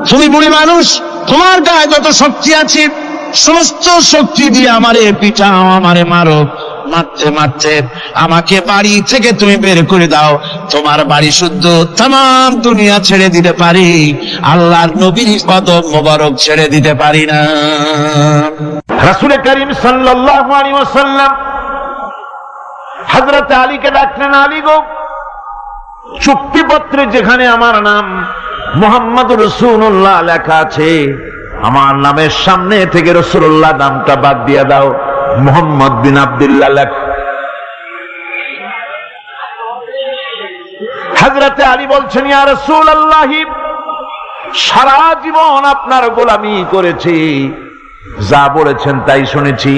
তুমি বুড়ি মানুষ, তোমার গায়ে যত শক্তি আছে সমস্ত শক্তি দিয়ে আমারে পিটাও, আমারে মারো, মারতে মারতে আমাকে বাড়ি থেকে তুমি বের করে দাও। তোমার বাড়ি শুদ্ধ তামাম দুনিয়া ছেড়ে দিতে পারি, আল্লাহর নবীর কদম মোবারক ছেড়ে দিতে পারি না। রাসূল করিম সাল্লাল্লাহু আলাইহি ওয়াসাল্লাম হযরত আলীকে ডাকলেন, আলী গো, চুক্তিপত্রে যেখানে আমার নাম মুহাম্মদুর রাসূলুল্লাহ লেখা আছে, আমার নামের সামনে থেকে রাসূলুল্লাহ নামটা বাদ দিয়ে দাও, মুহাম্মদ বিন আব্দুল্লাহ লেখ। হযরত আলী বলছেন, ইয়া রাসূলুল্লাহ, সারা জীবন আপনার গোলামি করেছি, যা বলেছেন তাই শুনেছি,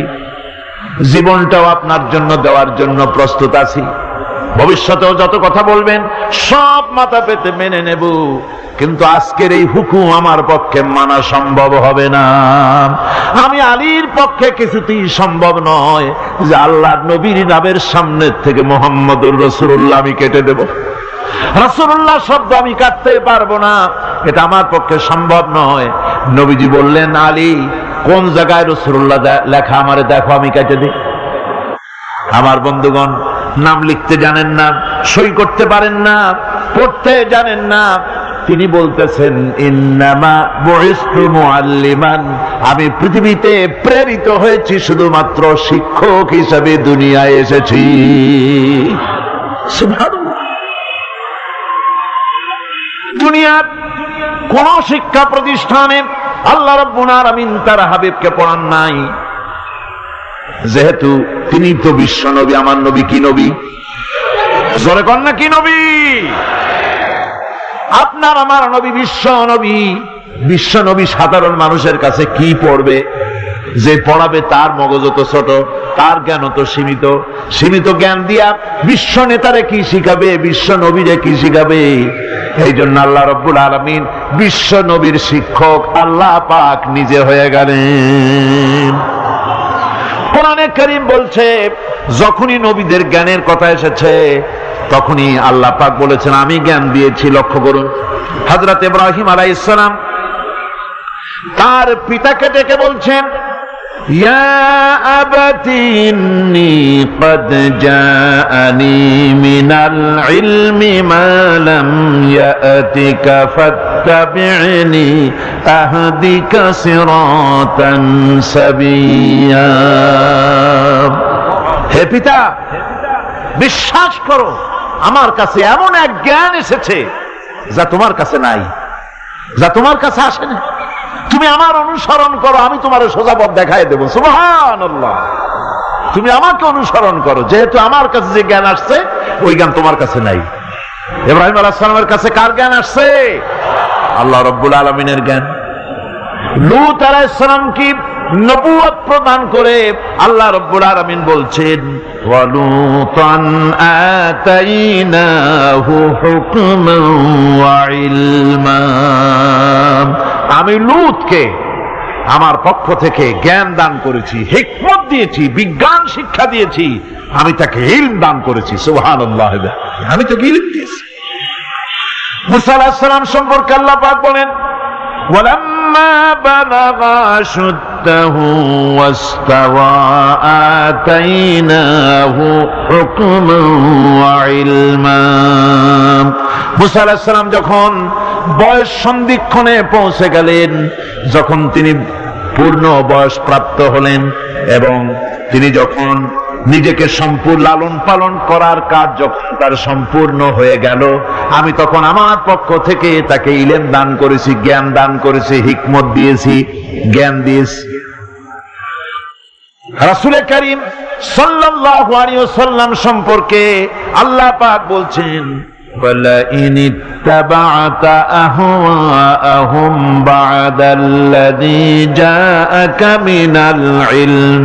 জীবনটাও আপনার জন্য দেওয়ার জন্য প্রস্তুত আছি, ভবিষ্যতেও যত কথা বলবেন সব মাথা পেতে মেনে নেব, কিন্তু আজকের এই হুকুম আমার পক্ষে মানা সম্ভব হবে না। আমি আলীর পক্ষে কিছুতেই সম্ভব নয় যে আল্লাহর নবীর নামের সামনে থেকে মুহাম্মদুর রাসূলুল্লাহ আমি কেটে দেব, রাসূলুল্লাহ শব্দ আমি কাটতে পারবো না, এটা আমার পক্ষে সম্ভব নয়। নবীজি বললেন, আলী, কোন জায়গায় রাসূলুল্লাহ লেখা আমারে দেখো, আমি কেটে দিই। আমার বন্ধুগণ, নাম লিখতে জানেন না, সই করতে পারেন না, পড়তে জানেন না, তিনি বলতেছেন, ইন্নামা বুইসতু মুআল্লিমান, আমি পৃথিবীতে প্রেরিত হয়েছি শুধুমাত্র শিক্ষক হিসেবে দুনিয়ায় এসেছি। সুবহানাল্লাহ। দুনিয়ার কোন শিক্ষা প্রতিষ্ঠানে আল্লাহ রাব্বুল আলামিন তার হাবিবকে পড়ান নাই, যেহেতু তিনি তো বিশ্ব নবী। আমার নবী কি নবী? জোরে কন না, কি নবী? আপনার আমার নবী বিশ্ব নবী। বিশ্ব নবী সাধারণ মানুষের কাছে কি পড়বে? যে পড়াবে তার মগজ তো ছোট, তার জ্ঞান তো সীমিত। সীমিত জ্ঞান দিয়া বিশ্ব নেতারে কি শিখাবে, বিশ্ব নবীরে কি শিখাবে? এই জন্য আল্লাহ রাব্বুল আলামিন বিশ্ব নবীর শিক্ষক আল্লাহ পাক নিজে হয়ে গেলেন। কোরআনে কারীম বলছে, যখনই নবীদের জ্ঞানের কথা এসেছে তখনই আল্লাহ পাক বলেছেন আমি জ্ঞান দিয়েছি। লক্ষ্য করুন, হযরত ইব্রাহিম আলাইহিস সালাম তার পিতাকে ডেকে বলছেন, ইয়া আবাতি ইন্নী ক্বাদ জাআনি মিনাল ইলমি মা লাম ইয়াতিকা ফাত্তাবি'নি আহদিকা সিরাতান সাবিয়্যা। হে পিতা, বিশ্বাস করো, আমার কাছে এমন এক জ্ঞান এসেছে যা তোমার কাছে নাই, যা তোমার কাছে আসেনি। তুমি আমার অনুসরণ করো, আমি তোমার সোজা পথ দেখাই দেবো। সুবহানাল্লাহ। তুমি আমাকে অনুসরণ করো, যেহেতু আমার কাছে যে জ্ঞান আসছে ওই জ্ঞান তোমার কাছে নাই। ইব্রাহিম আলাইহিস সালামের কাছে কার জ্ঞান আসছে? আল্লাহ রাব্বুল আলামিনের জ্ঞান। লূত আলাইহিস সালাম কি নবুয়ত প্রদান করে আল্লাহ রাব্বুল আলামিন বলছেন, ওয়া লূতান আতাইনাহু হুকমান ওয়া ইলমা। আমি লূতকে আমার পক্ষ থেকে জ্ঞান দান করেছি, হিকমত দিয়েছি, বিজ্ঞান শিক্ষা দিয়েছি, আমি তাকে ইলম দান করেছি। সুবহানাল্লাহ। আমি তাকে ইলম দিয়েছি। মুসা আলাইহিস সালাম সম্পর্কে আল্লাহ পাক বলেন, ওয়ালাম্মা বালাগা আশুদ্দাহু ওয়াস্তাওয়া আতাইনাহু হুকমান ওয়া ইলমা। মুসা আলাইহিস সালাম যখন বয়স সন্ধিক্ষণে পৌঁছে গেলেন, যখন তিনি পূর্ণ বয়স প্রাপ্ত হলেন এবং তিনি যখন নিজেকে সম্পূর্ণ লালন পালন করার কাজ যখন তার সম্পূর্ণ হয়ে গেল, আমি তখন আমার পক্ষ থেকে তাকে ইলম দান করেছি, জ্ঞান দান করেছি, হিকমত দিয়েছি, জ্ঞান দিয়েছি। রাসূল কারীম সাল্লাল্লাহু আলাইহি ওয়াসাল্লাম সম্পর্কে আল্লাহ পাক বলছেন, وَلَئِنِ اتَّبَعْتَ أَهْوَاءَهُمْ بَعْدَ الَّذِي جَاءَكَ مِنَ الْعِلْمِ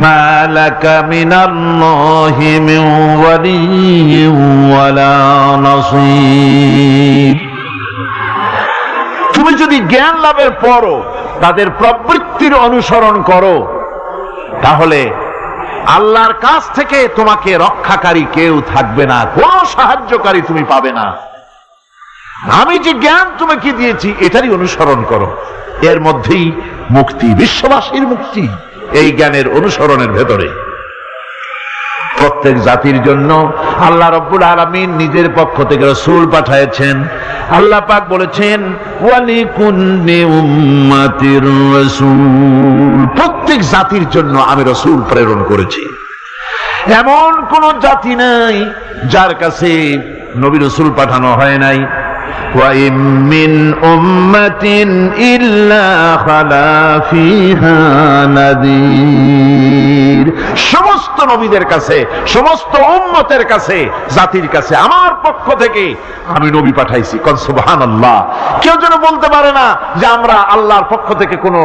مَا لَكَ مِنَ اللَّهِ مِنْ وَلِيٍّ وَلَا نَصِيرٍ। তুমি যদি জ্ঞান লাভের পরও তাদের প্রবৃত্তির অনুসরণ করো, তাহলে আল্লাহর কাছ থেকে তোমাকে রক্ষাকারী কেউ থাকবে না, কোন সাহায্যকারী তুমি পাবে না। আমি যে জ্ঞান তোমাকে দিয়েছি এটারই অনুসরণ করো। এর মধ্যেই মুক্তি, বিশ্ববাসীর মুক্তি এই জ্ঞানের অনুসরণের ভেতরে। প্রত্যেক জাতির জন্য আল্লাহ রাব্বুল আলামিন নিজের পক্ষ থেকে রাসূল পাঠিয়েছেন। আল্লাহ পাক বলেছেন ওয়ালিকুল্লি উম্মাতির রাসূল, প্রত্যেক জাতির জন্য আমি রাসূল প্রেরণ করেছি। এমন কোন জাতি নাই যার কাছে নবী রাসূল পাঠানো হয় নাই। ওয়া ইম মিন উম্মাতিন ইল্লা খালা ফিহা নাযীর, সমস্ত নবীদের কাছে, সমস্ত উম্মতের কাছে, জাতির কাছে আমার পক্ষ থেকে আমি নবী পাঠাইছি। কোন সুবহানাল্লাহ। কেউ যেন বলতে পারে না যে আমরা আল্লাহর পক্ষ থেকে কোনো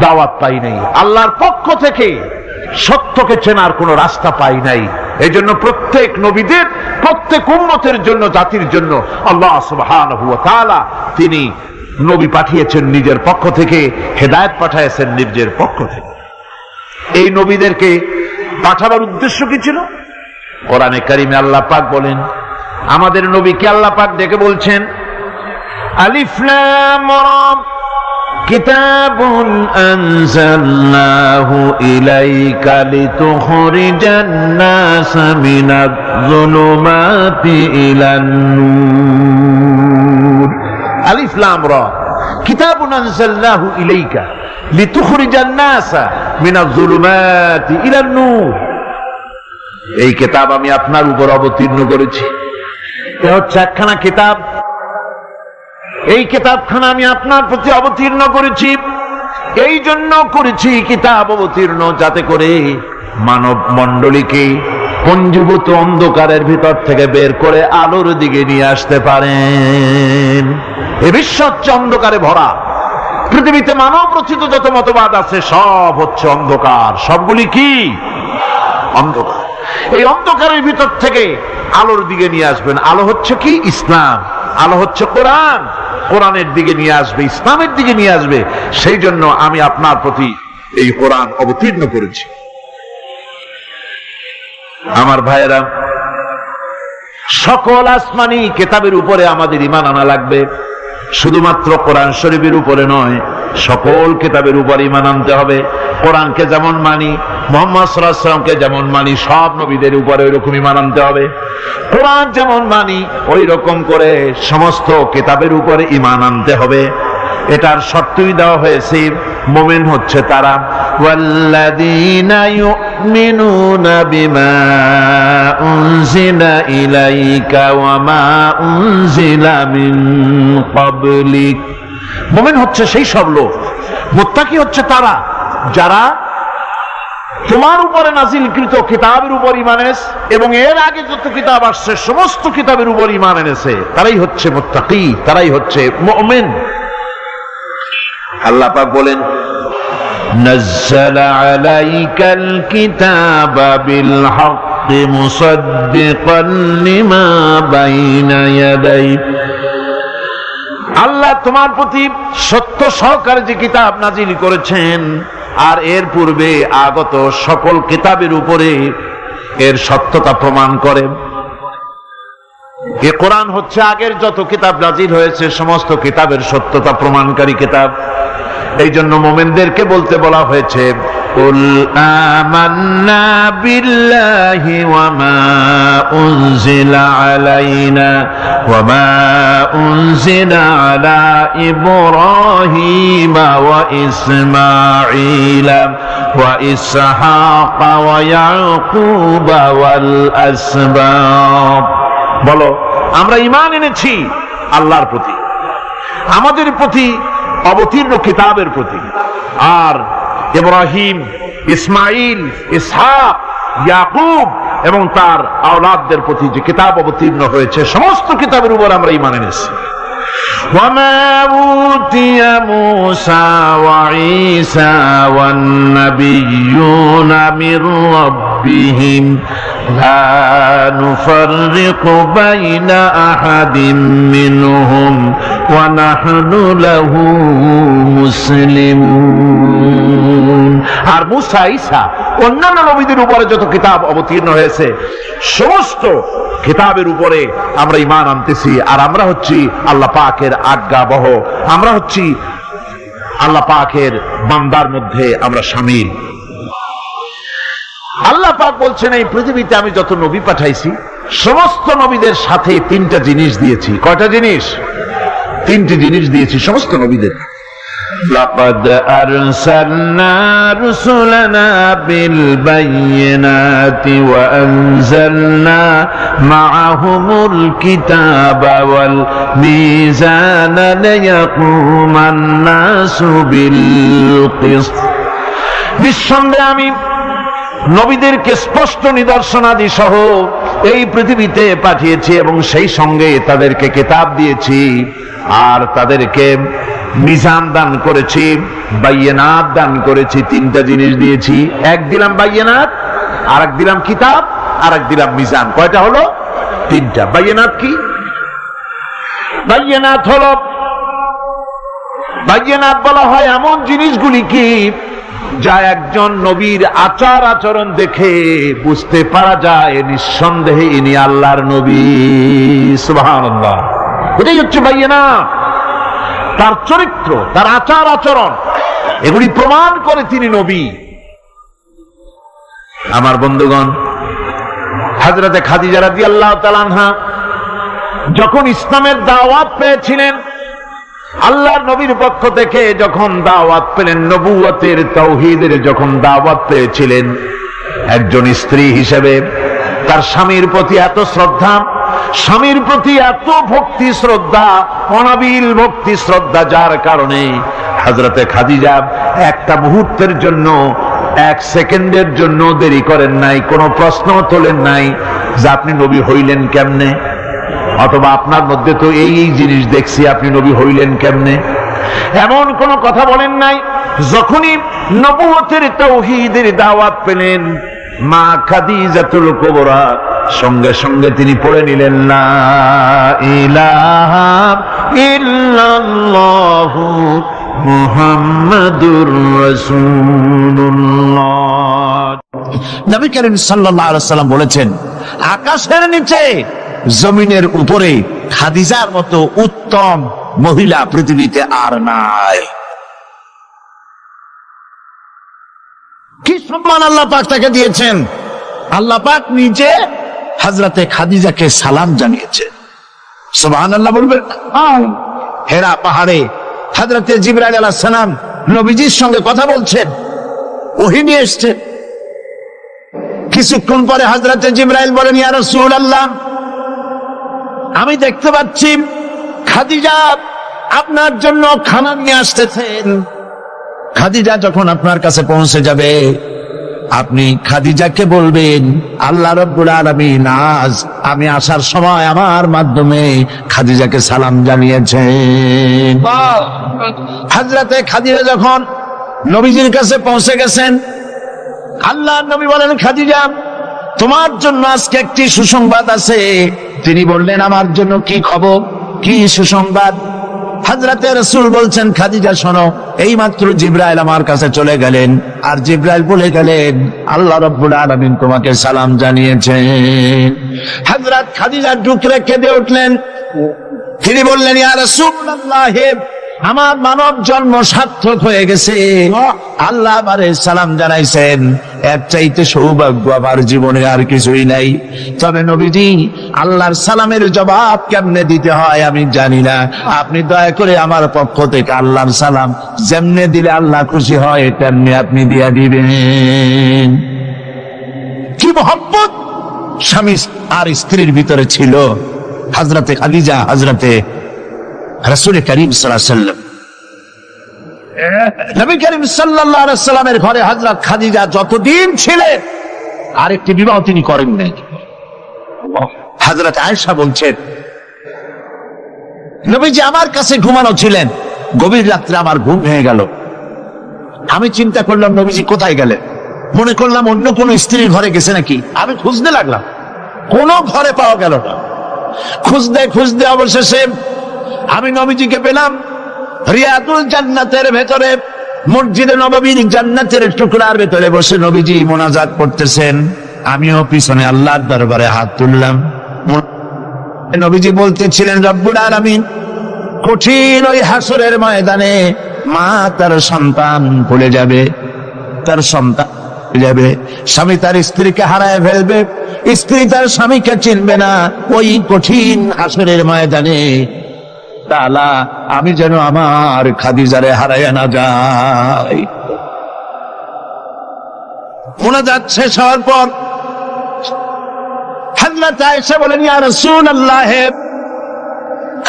দাওয়াত পাই নাই, আল্লাহর পক্ষ থেকে সত্যকে চেনার কোন রাস্তা পাই নাই। এই জন্য প্রত্যেক নবীদের, প্রত্যেক উম্মতের জন্য, জাতির জন্য আল্লাহ সুবহানাহু ওয়া তাআলা তিনি নবী পাঠিয়েছেন নিজের পক্ষ থেকে, হেদায়েত পাঠিয়েছেন নিজের পক্ষ থেকে। এই নবীদেরকে পাঠাবার উদ্দেশ্য কি ছিল? কোরআনে কারিমে আল্লাহ পাক বলেন, আমাদের নবীকে আল্লাহ পাক ডেকে বলছেন আলিফ লাম রা কিতাবুন আনজালনাহু ইলাইকা লিতুখরিজান নাস মিনাজ যুলুমাতি ইলান নূর। আলিফ লাম রা কিতাবুন আনজালনাহু ইলাইকা লিতুখরিজান নাস মিনাজ যুলুমাতি ইলান নূর। এই কিতাব আমি আপনার উপর অবতীর্ণ করেছি। এটা হচ্ছে একখানা কিতাব। এই কিতাবখানা আমি আপনার প্রতি অবতীর্ণ করেছি। এই জন্য করেছি কিতাব অবতীর্ণ যাতে করে মানব মণ্ডলীকে পঞ্জীভূত অন্ধকারের ভিতর থেকে বের করে আলোর দিকে নিয়ে আসতে পারেন। এ বিশ্ব হচ্ছে অন্ধকারে ভরা। পৃথিবীতে মানব রচিত যত মতবাদ আছে সব হচ্ছে অন্ধকার। সবগুলি কি? অন্ধকার। এই অন্ধকারের ভিতর থেকে আলোর দিকে নিয়ে আসবেন। আলো হচ্ছে কি? ইসলাম। আলো হচ্ছে কোরআন। কোরআনের দিকে নিয়ে আসবে, ইসলামের দিকে নিয়ে আসবে। সেই জন্য আমি আপনার প্রতি এই কোরআন অবতীর্ণ করেছি। আমার ভাইয়েরা, সকল আসমানি কিতাবের উপরে আমাদের ঈমান আনা লাগবে। শুধুমাত্র কোরআন শরীফের উপরে নয়, সকল কিতাবের উপর ঈমান আনতে হবে। কোরআনকে যেমন মানি, মুহাম্মদ সাল্লাল্লাহু আলাইহি ওয়াসাল্লামকে যেমন মানি, সব নবীদের উপরে ওই রকম ঈমান আনতে হবে। কোরআন যেমন মানি ওই রকম করে সমস্ত কিতাবের উপরে ঈমান আনতে হবে। এটার শর্তই দেওয়া হয়েছে, মুমিন হচ্ছে তারা ওয়াল্লাযীনা ইউমিনুনা বিমা উনজিলা ইলাইকা ওয়া মা উনজিলা মিন ক্বাবলিক। মুমিন হচ্ছে সেই সব লোক, মুত্তাকি হচ্ছে তারা যারা তোমার উপরে নাজিলকৃত কিতাবের উপর ঈমান এনেছে এবং এর আগে যত কিতাব আসছে সমস্ত কিতাবের উপর ঈমান এনেছে। তারাই হচ্ছে মুত্তাকি, তারাই হচ্ছে মুমিন। আল্লাহ পাক বলেন নাযালা আলাইকাল কিতাবা বিল হাক্কি মুসাদ্দিকান লিমা বাইনা ইয়াদাইহি। আল্লাহ তোমার প্রতি সত্য সহকারে যে কিতাব নাজিল করেছেন আর এর পূর্বে আগত সকল কিতাবের উপরে এর সত্যতা প্রমাণ করে। এ কোরআন হচ্ছে আগের যত কিতাব নাজিল হয়েছে সমস্ত কিতাবের সত্যতা প্রমাণকারী কিতাব। এই জন্য মুমিনদেরকে বলতে বলা হয়েছে কুল আমান্না বিল্লাহি ওয়া মা উনজিলা আলাইনা ওয়া মা উনজিলা আলা ইব্রাহিম ওয়া ইসমাঈল ওয়া ইসহাক ওয়া ইয়াকুব ওয়াল আসবাত। বলো আমরা ঈমান এনেছি আল্লাহর প্রতি, আমাদের প্রতি অবতীর্ণ কিতাবের প্রতি, আর ইব্রাহিম, ইসমাইল, ইসহাক, ইয়াকুব এবং তার আওলাদদের প্রতি যে কিতাব অবতীর্ণ হয়েছে সমস্ত কিতাবের উপর আমরা ঈমান এনেছি। وما أوتي موسى وعيسى والنبيون من ربهم لا نفرق بين أحد منهم ونحن له مسلمون। আর মুসা, ঈসা অন্যান্য নবীদের উপরে যত কিতাব অবতীর্ণ হয়েছে সমস্ত কিতাবের উপরে আমরা ঈমান আনতেছি। আর আমরা হচ্ছি আল্লাহ পাকের আজ্ঞাবহ, আমরা হচ্ছি আল্লাহ পাকের বান্দার মধ্যে আমরা শামিল। আল্লাহ পাক বলছেন এই পৃথিবীতে আমি যত নবী পাঠাইছি সমস্ত নবীদের সাথে তিনটা জিনিস দিয়েছি। কয়টা জিনিস? তিনটি জিনিস দিয়েছি সমস্ত নবীদের। লাকাদ আরসালনা রুসুলানা বিল বায়িনাতি ওয়া আনজালনা মাআহুমুল কিতাবা ওয়াল মিজানা লিয়াকুমান নাসু বিল কিসত। নিঃসন্দেহে আমি নবীদেরকে স্পষ্ট নিদর্শনাদি সহ এই পৃথিবীতে পাঠিয়েছি এবং সেই সঙ্গে তাদেরকে কিতাব দিয়েছি আর তাদেরকে মিজান দান করেছি, বায়িনাত দান করেছি। তিনটা জিনিস দিয়েছি, এক দিলাম বায়িনাত, আর এক দিলাম কিতাব, আর এক দিলাম মিজান। কয়টা হলো? তিনটা। বায়িনাত কি? বায়িনাত হলো, বায়িনাত বলা হয় এমন জিনিসগুলি কি যা একজন নবীর আচার আচরণ দেখে বুঝতে পারা যায় নিঃসন্দেহে ইনি আল্লাহর নবী। সুবহানাল্লাহ। এটাই হচ্ছে বায়িনাত। তার চরিত্র, তার আচার আচরণ এগুলি প্রমাণ করে তিনি নবী। আমার বন্ধুগণ, হযরতে খাদিজা রাদিয়াল্লাহু তাআলা আনহা যখন ইসলামের দাওয়াত পেয়েছিলেন, আল্লাহর নবীর পক্ষ থেকে যখন দাওয়াত পেলেন, নবুয়তের তাওহীদের যখন দাওয়াত পেয়েছিলেন, একজন স্ত্রী হিসেবে তার স্বামীর প্রতি এত শ্রদ্ধা, স্বামীর প্রতি এত ভক্তি শ্রদ্ধা, অনাবিল ভক্তি শ্রদ্ধা, যার কারণে হযরতে খাদিজা একটা মুহূর্তের জন্য, এক সেকেন্ডের জন্য দেরি করেন নাই, কোনো প্রশ্ন তোলেন নাই যে আপনি নবী হইলেন কেমনে, অথবা আপনার মধ্যে তো এই জিনিস দেখছি, আপনি নবী হইলেন কেমনে, এমন কোন কথা বলেন নাই। যখনই নবুয়তের তাওহীদের দাওয়াত পেলেন, মা খাদিজাতুল কুবরা সঙ্গে সঙ্গে তিনি পড়ে নিলেন লা ইলাহা ইল্লাল্লাহু মুহাম্মাদুর রাসূলুল্লাহ। নবী করিম সাল্লাল্লাহু আলাইহি ওয়াসাল্লাম বলেছেন, আকাশের নিচে জমিনের উপরে খাদিজার মতো উত্তম মহিলা পৃথিবীতে আর নাই। কি সম্মান আল্লাহ পাক তাকে দিয়েছেন! আল্লাহ পাক নিজে হযরতে খাদিজাকে সালাম জানিয়েছেন। সুবহানাল্লাহ বলবেন। হেরা পাহাড়ে হযরতে জিবরাইল আলাইহিস সালাম নবীজির সঙ্গে কথা বলছেন, ওহী নিয়ে এসেছেন। কিছুক্ষণ পরে হযরতে জিবরাইল বলেন, ইয়া রাসূলুল্লাহ, আমি দেখতে পাচ্ছি খাদিজা আপনার জন্য খানা নিয়ে আসতেছেন। খাদিজা যখন আপনার কাছে পৌঁছে যাবে, আপনি খাদিজাকে বলবেন, আল্লাহ রাব্বুল আলামিন আজ আমি আসার সময় আমার মাধ্যমে খাদিজাকে সালাম জানিয়েছেন। হযরতে খাদিজা যখন নবীজির কাছে পৌঁছে গেছেন, আল্লাহর নবী বলেন, খাদিজা, তোমার জন্য আজকে একটি সুসংবাদ আছে। তিনি বললেন, আমার জন্য কি খবর, কি সুসংবাদ? হযরতে রাসূল বলছেন, খাদিজা শোনো, এইমাত্র জিবরাইল আমার কাছে চলে গেলেন, আর জিবরাইল বলে গেলেন আল্লাহ রাব্বুল আলামিন তোমাকে সালাম জানিয়েছেন। হযরত খাদিজা ডুকরে কেঁদে উঠলেন। তিনি বললেন, ইয়া রাসূলুল্লাহ, আমার মানব জন্ম সার্থক হয়ে গেছে, আল্লাহ আমারে সালাম জানাইছেন, এর চাইতে সৌভাগ্য আমার জীবনে আর কিছুই নাই। তবে নবীজি, আল্লাহর সালামের জবাব কেমনে দিতে হয় আমি জানি না, আপনি দয়া করে আমার পক্ষ থেকে আল্লাহর সালাম যেমনে দিলে আল্লাহ খুশি হয় তেমনি আপনি দিয়া দিবেন। কি মহব্বত স্বামী আর স্ত্রীর ভিতরে ছিল। হযরতে খাদিজা হযরতে রাসূল করিম সাল্লাল্লাহু আলাইহি ওয়াসাল্লাম, নবী করিম সাল্লাল্লাহু আলাইহি ওয়াসাল্লামের ঘরে হযরত খাদিজা যতদিন ছিলেন আরেকটি বিবাহ তিনি করেন নাই। হযরত আয়েশা বলছেন, নবীজি আমার কাছে ঘুমানো ছিলেন, গভীর রাত্রে আমার ঘুম ভেঙে গেল। আমি চিন্তা করলাম নবীজি কোথায় গেলেন, মনে করলাম অন্য কোন স্ত্রীর ঘরে গেছে নাকি। আমি খুঁজতে লাগলাম, কোন ঘরে পাওয়া গেল না। খুঁজতে খুঁজতে অবশেষে আমি নবীজিকে পেলাম রিয়াদুল জান্নাতের ভেতরে মসজিদে নববীর জান্নাতের টুকরার ভেতরে বসে নবীজি মোনাজাত করতেছেন, আমিও পিছনে আল্লাহর দরবারে হাত তুললাম। নবীজি বলতেছিলেন, রব্বুল আলামিন, কঠিন ওই হাসরের ময়দানে মা তার সন্তান ভুলে যাবে, তার সন্তান ভুলে যাবে, স্বামী তার স্ত্রীকে হারায় ফেলবে, স্ত্রী তার স্বামীকে চিনবে না। ওই কঠিন হাসরের ময়দানে তাআলা আমি যেন আমার খাদিজারে হারায় না যাই। মোনাজাত শেষ হওয়ার পর হযরত আয়েশা বলেন, ইয়া রাসূলুল্লাহ,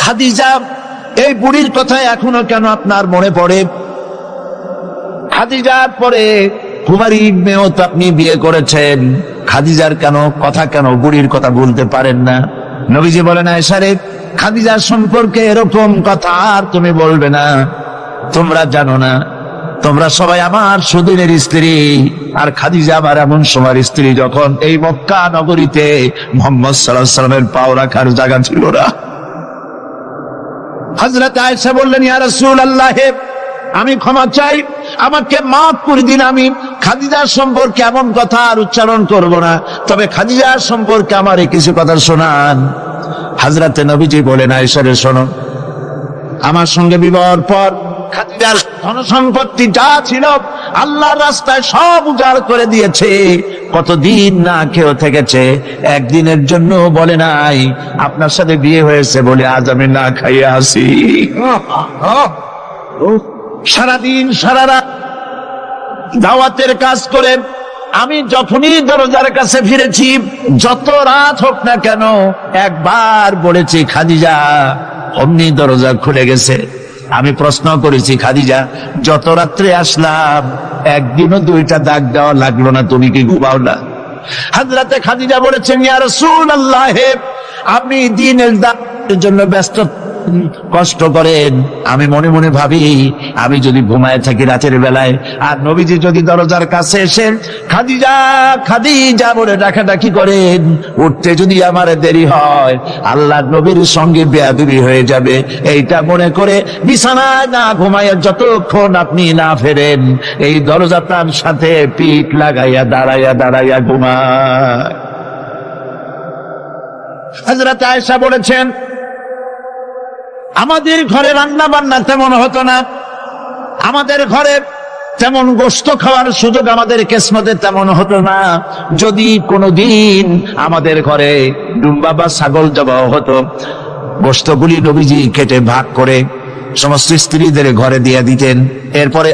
খাদিজা এই বুড়ির কথা এখনো কেন আপনার মনে পড়ে? খাদিজার পরে কুমারী মেয়েও তো আপনি বিয়ে করেছেন, খাদিজার কথা কেন বুড়ির কথা বলতে পারেন না? নবীজি বলেন, আয়েশা রে, খাদিজার সম্পর্কে এরকম কথা আর তুমি বলবে না। তোমরা জানো না, তোমরা সবাই আমার সুদিনের স্ত্রী, আর খাদিজা আমার এমন সময়ের স্ত্রী যখন এই মক্কা নগরীতে মুহাম্মদ সাল্লাল্লাহু আলাইহি ওয়াসাল্লামের পাও রাখার জায়গা ছিল না। হযরত আয়েশা বললেন, ইয়া রাসূলুল্লাহ, আমি ক্ষমা চাই, আমাকে মাফ করে দিন, আমি খাদিজার সম্পর্কে এমন কথা আর উচ্চারণ করব না, তবে খাদিজার সম্পর্কে আমার কিছু কথা শোনান। হযরতে নবীজি বলেন, আয়েশা রে, শোনো, আমার সঙ্গে বিবাহের পর খাদিজার ধন সম্পত্তি যা ছিল আল্লাহর রাস্তায় সব উজাড় করে দিয়েছে। কতদিন না খেয়ে থেকেছে, একদিনের জন্য বলে নাই আপনার সাথে বিয়ে হয়েছে বলে আজ আমি না খাইয়ে আসি। সারাদিন সারা রাত দাওয়াতের কাজ করে আমি যখনই দরজার কাছে ফিরেছি, যত রাত হোক না কেন, একবার বলেছি খাদিজা, অমনি দরজা খুলে গেছে। আমি প্রশ্ন করেছি, খাদিজা, যত রাত্রে আসলাম একদিনও দুইটা দাগ দেওয়া লাগলো না, তুমি কি ঘুমাও না? হযরতে খাদিজা বলেছেন, ইয়া রাসূলুল্লাহ, আপনি দিনের দাওয়াতের জন্য ব্যস্ত, কষ্ট করেন, আমি মনে মনে ভাবি আমি যদি ঘুমায় থাকি রাতের বেলায়, আর নবীজি যদি দরজার কাছে এসে খাদিজা খাদিজা বলে ডাকাডাকি করেন, উঠতে যদি আমার দেরি হয় আল্লাহর নবীর সঙ্গে বেয়াদবি হয়ে যাবে, এইটা মনে করে বিছানায় না ঘুমায় যতক্ষণ আপনি না ফেরেন এই দরজাটার সাথে পিঠ লাগাইয়া দাঁড়াইয়া দাঁড়াইয়া ঘুমায়। হযরত আয়েশা বলেছেন, আমাদের ঘরে রান্না বান্না তেমন হতো না, আমাদের ঘরে তেমন গোশত খাওয়ার সুযোগ আমাদের কিসমতে তেমন হতো না। যদি কোনোদিন আমাদের ঘরে ডুম্বা বা ছাগল জবাই হতো, গোশতগুলি নবীজি কেটে ভাগ করে সমস্ত স্ত্রীদের ঘরে দিয়ে দিতেন। এরপরে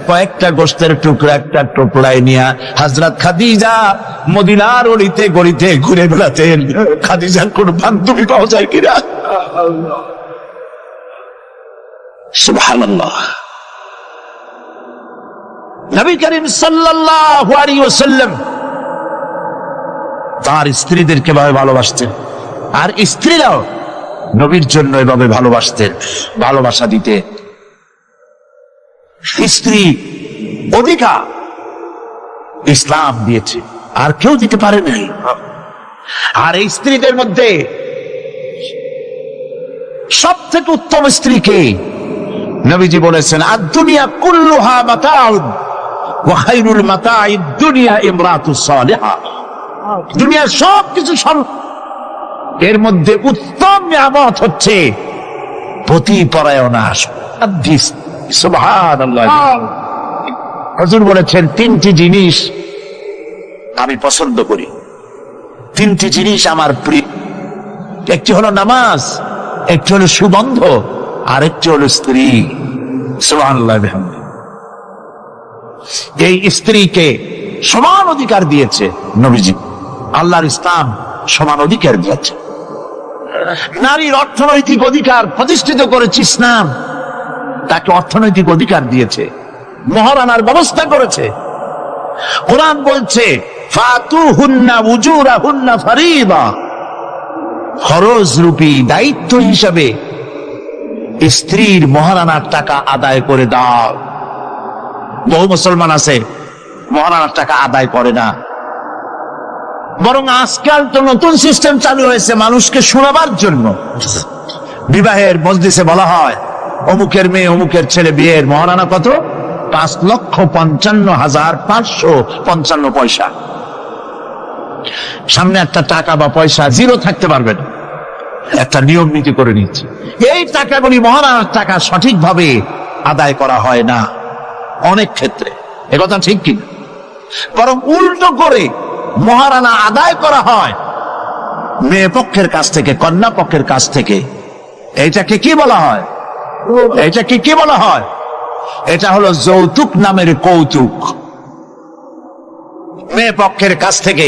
কয়েকটা গোশতের টুকরা একটা টোপলায় নিয়ে হযরত খাদিজা মদিনার অলিতে গলিতে ঘুরে বেড়াতেন। খাদিজার কোন বান্ধবী পাওয়া যায় কিনা? সুবহানাল্লাহ। নবী করিম সাল্লাল্লাহু আলাইহি ওয়াসাল্লাম তার স্ত্রীদেরকে ভাবে ভালোবাসতেন, আর স্ত্রীরাও নবীর জন্য এভাবে ভালোবাসতেন, ভালোবাসা দিতে। স্ত্রী অধিকার ইসলাম দিয়েছে, আর কেউ দিতে পারে নাই। আর এই স্ত্রীদের মধ্যে সব থেকে উত্তম স্ত্রীকে নবীজি বলেছেন, আদ-দুনিয়া কুল্লুহা মাতাউন ওয়া খায়রুল মাতাঈদ দুনিয়া ইমরাতুস সালিহা। দুনিয়ার সবকিছু এর মধ্যে উত্তম নিয়ামত হচ্ছে পতিপরায়ণা। সুবহানাল্লাহ। হুজুর বলেছেন, তিনটি জিনিস আমি পছন্দ করি, তিনটি জিনিস আমার প্রিয়। একটি হলো নামাজ, একটি হলো সুগন্ধ, আরেকটি হলো স্ত্রী। সুবহানাল্লাহ। এই স্ত্রীকে সমান অধিকার দিয়েছে নবীজি, আল্লাহর ইসলাম সমান অধিকার দিয়েছে। নারীর অর্থনৈতিক অধিকার প্রতিষ্ঠিত করেছে ইসলাম, তাকে অর্থনৈতিক অধিকার দিয়েছে, মহারানার ব্যবস্থা করেছে। কোরআন বলছে, ফাতুহুন্না উজুরাহুন্না ফারিদা, খরচ রূপী দায়িত্ব হিসাবে স্ত্রীর মহারানার টাকা আদায় করে দাও। বহু মুসলমান আছে মহারানার টাকা আদায় করে না, বরং আজকাল তো নতুন সিস্টেম চালু হয়েছে মানুষকে শোনাবার জন্য। বিবাহের মজলিসে বলা হয়, অমুকের মেয়ে অমুকের ছেলে বিয়ের মহারানা কত? 5,55,555 পয়সা। সামনে একটা টাকা বা পয়সা জিরো থাকতে পারবে না, একটা নিয়ম নীতি করে নিচ্ছে। এই টাকাগুলি মহারানার টাকা সঠিকভাবে আদায় করা হয় না অনেক ক্ষেত্রে, একথা ঠিক কিনা? বরং উল্টো করে মহারানা আদায় করা হয় মেয়ে পক্ষের কাছ থেকে, কন্যা পক্ষের কাছ থেকে। এইটাকে কি বলা হয়? এটাকে কি বলা হয়? এটা হলো যৌতুক নামের কৌতুক। মেয়ে পক্ষের কাছ থেকে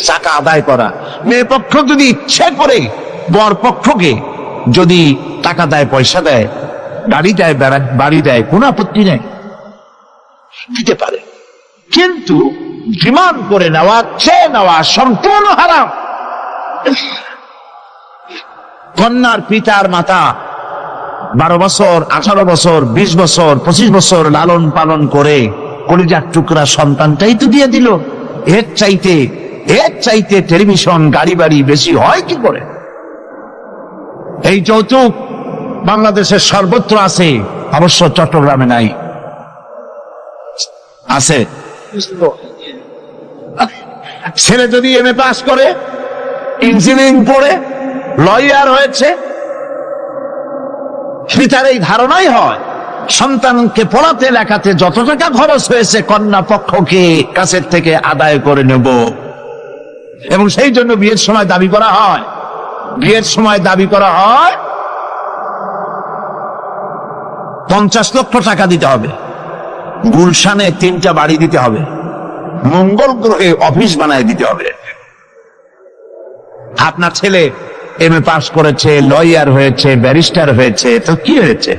টাকা আদায় করা। মেয়ে পক্ষ যদি ইচ্ছে করে বর পক্ষকে যদি টাকা দেয়, পয়সা দেয়, গাড়ি দেয়, বাড়ি দেয়, কোনো আপত্তি নেই, দিতে পারে। কিন্তু ডিমান্ড করে নেওয়া, চেয়ে নেওয়া সম্পূর্ণ হারাম। কন্যার পিতার মাতা 12 বছর, 18 বছর, 20 বছর, 25 বছর লালন পালন করে কলিজার টুকরা সন্তানটাই তো দিয়ে দিল। এর চাইতে টেলিভিশন, গাড়ি বাড়ি বেশি হয় কি করে? এই যৌতুক বাংলাদেশের সর্বত্র আছে, অবশ্য চট্টগ্রামে নাই। আছে। ছেলে যদি এমএ পাস করে, ইঞ্জিনিয়ারিং পড়ে, লয়ার হয়েছে, পিতার এই ধারণাই হয় সন্তানকে পড়াতে লেখাতে যত টাকা খরচ হয়েছে কন্যা পক্ষকে কাছের থেকে আদায় করে নেব। এবং সেই জন্য বিয়ের সময় দাবি করা হয়, 50 লক্ষ টাকা দিতে হবে, গুলশানে 3টা বাড়ি দিতে হবে, মঙ্গল গ্রহে অফিস বানায় দিতে হবে। আপনার ছেলে এমএ পাস করেছে, লয়ার হয়েছে, ব্যারিস্টার হয়েছে, তো কি হয়েছে?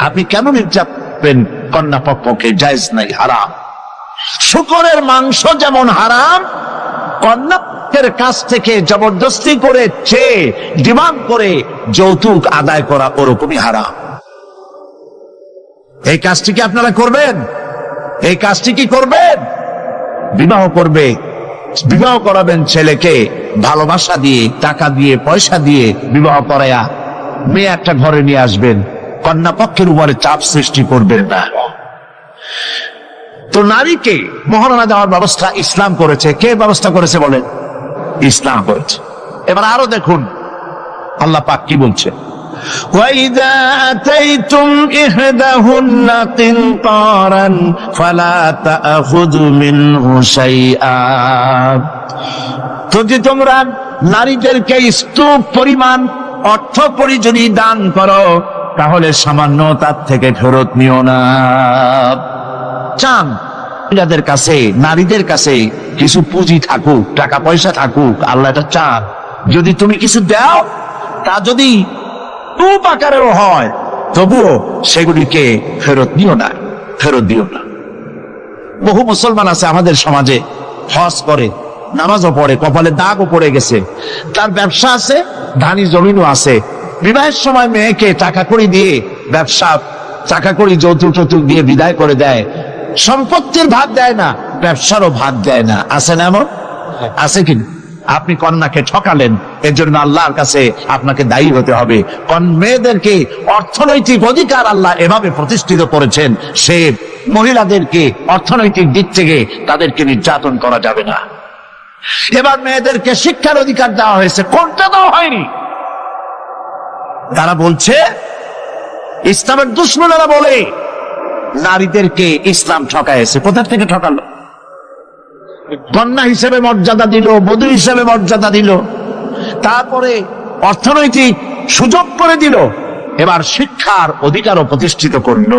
আপনি কেন নির্যাতন কন্যা পক্ষকে? জায়েজ নাই, হারাম। শূকরের মাংস যেমন হারাম, কন্যা পক্ষের কাছ থেকে জবরদস্তি করে চেয়ে ডিমান্ড করে যৌতুক আদায় করা ওরকমই হারাম। এই কাজটি কি আপনারা করবেন? এই কাজটি কি করবেন? বিবাহ করাবেন ছেলেকে ভালোবাসা দিয়ে, টাকা দিয়ে, পয়সা দিয়ে বিবাহ করায়া মেয়ে একটা ঘরে নিয়ে আসবেন, কন্যা পক্ষের উপরে চাপ সৃষ্টি করবেন না। তো নারীকে মহারণা দেওয়ার ব্যবস্থা ইসলাম করেছে। কে ব্যবস্থা করেছে বলেন? ইসলাম করেছে। এবার আরো দেখুন আল্লাহ পাক কি বলছে। وَإِذَا آتَيْتُمْ إِحْدَاهُنَّ قِنطَارًا فَلَا تَأْخُذُوا مِنْهُ شَيْئًا। যদি তোমরা নারীদেরকে স্তূপ পরিমাণ অর্থ পরি যদি দান করো, তাহলে সামান্য তার থেকে ফেরত নিও না। চান নারীদের কাছে কিছু পুঁজি থাকুক, টাকা পয়সা থাকুক, আল্লাহ এটা চান। যদি তুমি কিছু দাও, তা যদি খুব আকারেও হয়, তবুও সেগুলিকে ফেরত দিও না। বহু মুসলমান আছে আমাদের সমাজে, হজ করে, নামাজও পড়ে, কপালে দাগও পড়ে গেছে, তার ব্যবসা আছে, ধানি জমিনও আছে, বিবাহের সময় মেয়েকে টাকা কড়ি দিয়ে, ব্যবসা টাকা কড়ি যৌতুক দিয়ে বিদায় করে দেয়। সম্পত্তির ভাগ দেয় না, ব্যবসারও ভাগ দেয় না। আছে না এমন? আছে কি? আপনি কন্যাকে ঠকালেন, এর জন্য আল্লাহর কাছে আপনাকে দায়ী হতে হবে। মেয়েদেরকে অর্থনৈতিক অধিকার আল্লাহ এভাবে প্রতিষ্ঠিত করেছেন, সে মহিলাদেরকে অর্থনৈতিক দিক থেকে তাদেরকে নির্যাতন করা যাবে না। এবার মেয়েদেরকে শিক্ষার অধিকার দেওয়া হয়েছে, কোনটা দেওয়া হয়নি? তারা বলছে, ইসলামের দুশমনেরা বলে নারীদেরকে ইসলাম ঠকাইছে। কোথা থেকে ঠকালো? কন্যা হিসেবে মর্যাদা দিল, বধূ হিসেবে মর্যাদা দিল, তারপরে অর্থনৈতিক সুযোগ করে দিল, এবার শিক্ষার অধিকারও প্রতিষ্ঠিত করল।